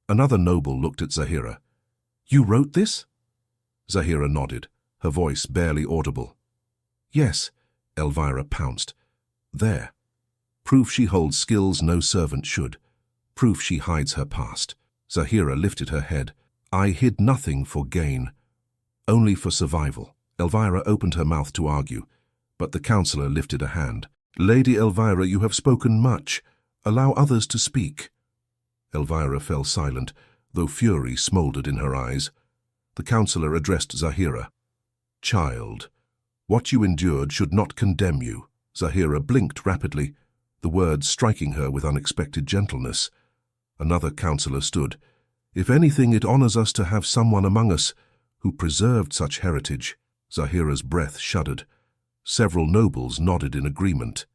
Another noble looked at Zahira. You wrote this? Zahira nodded, her voice barely audible. Yes, Elvira pounced. There. Proof she holds skills no servant should. Proof she hides her past. Zahira lifted her head. I hid nothing for gain, only for survival. Elvira opened her mouth to argue, but the councillor lifted a hand. Lady Elvira, you have spoken much. Allow others to speak. Elvira fell silent, though fury smouldered in her eyes. The councillor addressed Zahira. Child, what you endured should not condemn you. Zahira blinked rapidly, the words striking her with unexpected gentleness. Another councillor stood. If anything, it honors us to have someone among us who preserved such heritage. Zahira's breath shuddered. Several nobles nodded in agreement.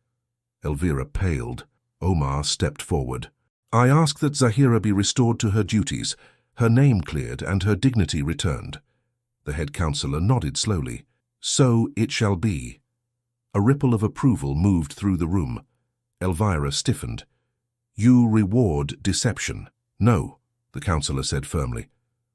Elvira paled. Omar stepped forward. I ask that Zahira be restored to her duties, her name cleared and her dignity returned. The head councillor nodded slowly. So it shall be. A ripple of approval moved through the room. Elvira stiffened. You reward deception. No, the councillor said firmly.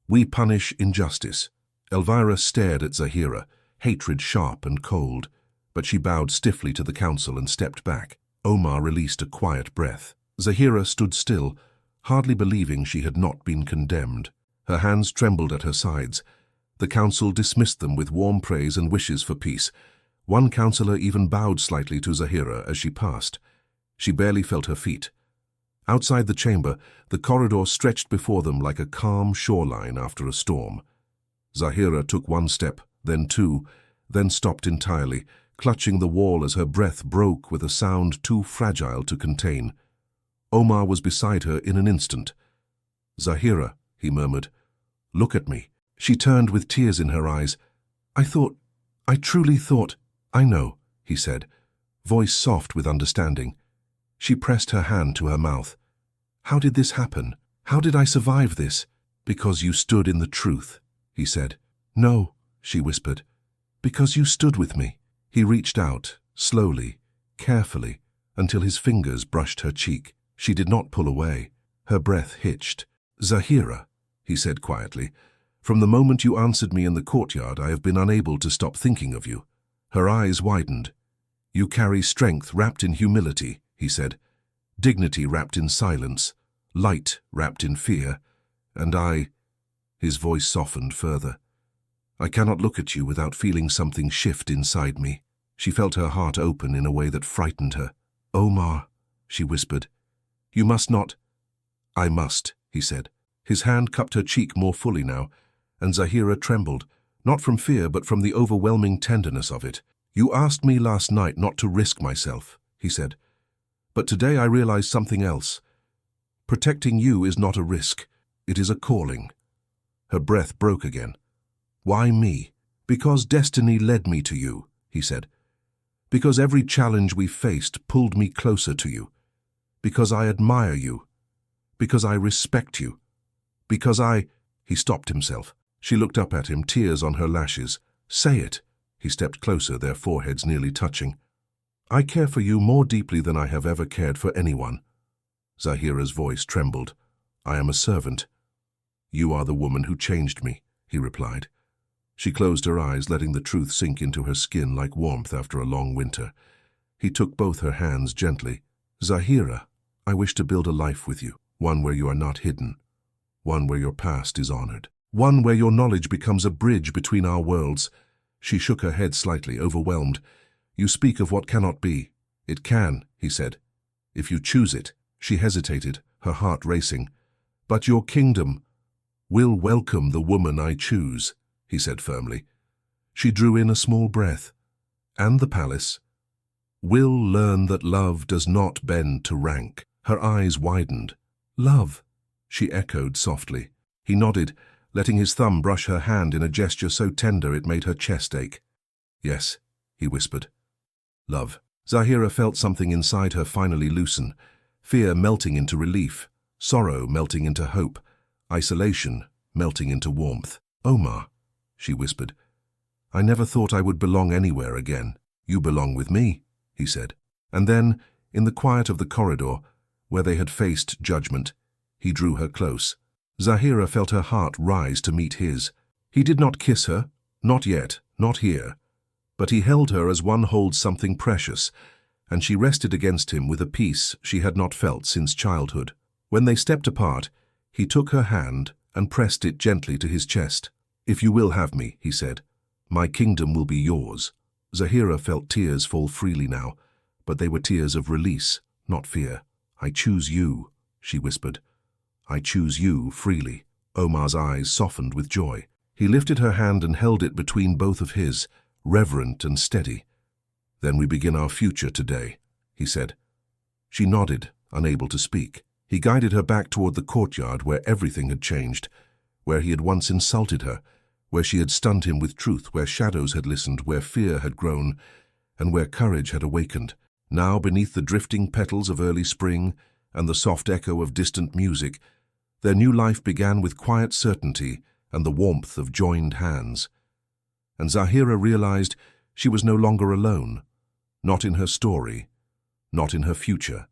We punish injustice. Elvira stared at Zahira, hatred sharp and cold, but she bowed stiffly to the council and stepped back. Omar released a quiet breath. Zahira stood still, hardly believing she had not been condemned. Her hands trembled at her sides. The council dismissed them with warm praise and wishes for peace. One councillor even bowed slightly to Zahira as she passed. She barely felt her feet. Outside the chamber, the corridor stretched before them like a calm shoreline after a storm. Zahira took one step, then two, then stopped entirely, clutching the wall as her breath broke with a sound too fragile to contain. Omar was beside her in an instant. Zahira, he murmured, look at me. She turned with tears in her eyes. I truly thought, I know, he said, voice soft with understanding. She pressed her hand to her mouth. "How did this happen? How did I survive this?" "Because you stood in the truth," he said. "No," she whispered. "Because you stood with me." He reached out, slowly, carefully, until his fingers brushed her cheek. She did not pull away. Her breath hitched. "Zahira," he said quietly, "from the moment you answered me in the courtyard, I have been unable to stop thinking of you." Her eyes widened. "You carry strength wrapped in humility," he said, "dignity wrapped in silence, light wrapped in fear, and I—" His voice softened further. "I cannot look at you without feeling something shift inside me." She felt her heart open in a way that frightened her. "Omar," she whispered, "you must not—" "I must," he said. His hand cupped her cheek more fully now, and Zahira trembled, not from fear but from the overwhelming tenderness of it. "You asked me last night not to risk myself," he said. "But today I realize something else. Protecting you is not a risk. It is a calling." Her breath broke again. "Why me?" "Because destiny led me to you," he said. "Because every challenge we faced pulled me closer to you. Because I admire you. Because I respect you. Because I—" He stopped himself. She looked up at him, tears on her lashes. "Say it." He stepped closer, their foreheads nearly touching. "I care for you more deeply than I have ever cared for anyone." Zahira's voice trembled. "I am a servant." "You are the woman who changed me," he replied. She closed her eyes, letting the truth sink into her skin like warmth after a long winter. He took both her hands gently. "Zahira, I wish to build a life with you, one where you are not hidden, one where your past is honored, one where your knowledge becomes a bridge between our worlds." She shook her head slightly, overwhelmed. "You speak of what cannot be." "It can," he said, "if you choose it." She hesitated, her heart racing. "But your kingdom will welcome the woman I choose," he said firmly. She drew in a small breath. "And the palace will learn that love does not bend to rank." Her eyes widened. "Love," she echoed softly. He nodded, letting his thumb brush her hand in a gesture so tender it made her chest ache. "Yes," he whispered. "Love." Zahira felt something inside her finally loosen, fear melting into relief, sorrow melting into hope, isolation melting into warmth. "Omar," she whispered, "I never thought I would belong anywhere again." "You belong with me," he said. And then, in the quiet of the corridor, where they had faced judgment, he drew her close. Zahira felt her heart rise to meet his. He did not kiss her, not yet, not here, but he held her as one holds something precious, and she rested against him with a peace she had not felt since childhood. When they stepped apart, he took her hand and pressed it gently to his chest. "If you will have me," he said, "my kingdom will be yours." Zahira felt tears fall freely now, but they were tears of release, not fear. "I choose you," she whispered. "I choose you freely." Omar's eyes softened with joy. He lifted her hand and held it between both of his, reverent and steady. "Then we begin our future today," he said. She nodded, unable to speak. He guided her back toward the courtyard where everything had changed, where he had once insulted her, where she had stunned him with truth, where shadows had listened, where fear had grown, and where courage had awakened. Now, beneath the drifting petals of early spring and the soft echo of distant music, their new life began with quiet certainty and the warmth of joined hands. And Zahira realized she was no longer alone, not in her story, not in her future,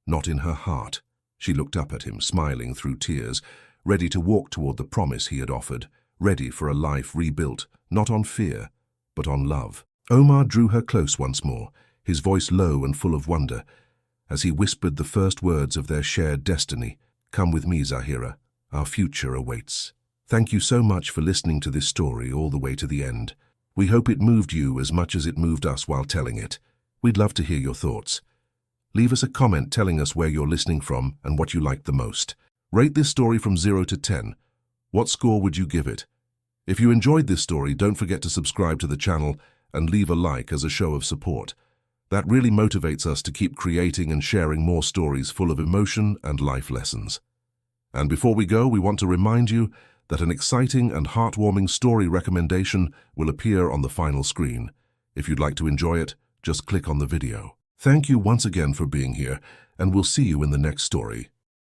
not in her heart. She looked up at him, smiling through tears, ready to walk toward the promise he had offered, ready for a life rebuilt, not on fear, but on love. Omar drew her close once more, his voice low and full of wonder, as he whispered the first words of their shared destiny. "Come with me, Zahira. Our future awaits." Thank you so much for listening to this story all the way to the end. We hope it moved you as much as it moved us while telling it. We'd love to hear your thoughts. Leave us a comment telling us where you're listening from and what you liked the most. Rate this story from 0 to 10. What score would you give it? If you enjoyed this story, don't forget to subscribe to the channel and leave a like as a show of support. That really motivates us to keep creating and sharing more stories full of emotion and life lessons. And before we go, we want to remind you that an exciting and heartwarming story recommendation will appear on the final screen. If you'd like to enjoy it, just click on the video. Thank you once again for being here, and we'll see you in the next story.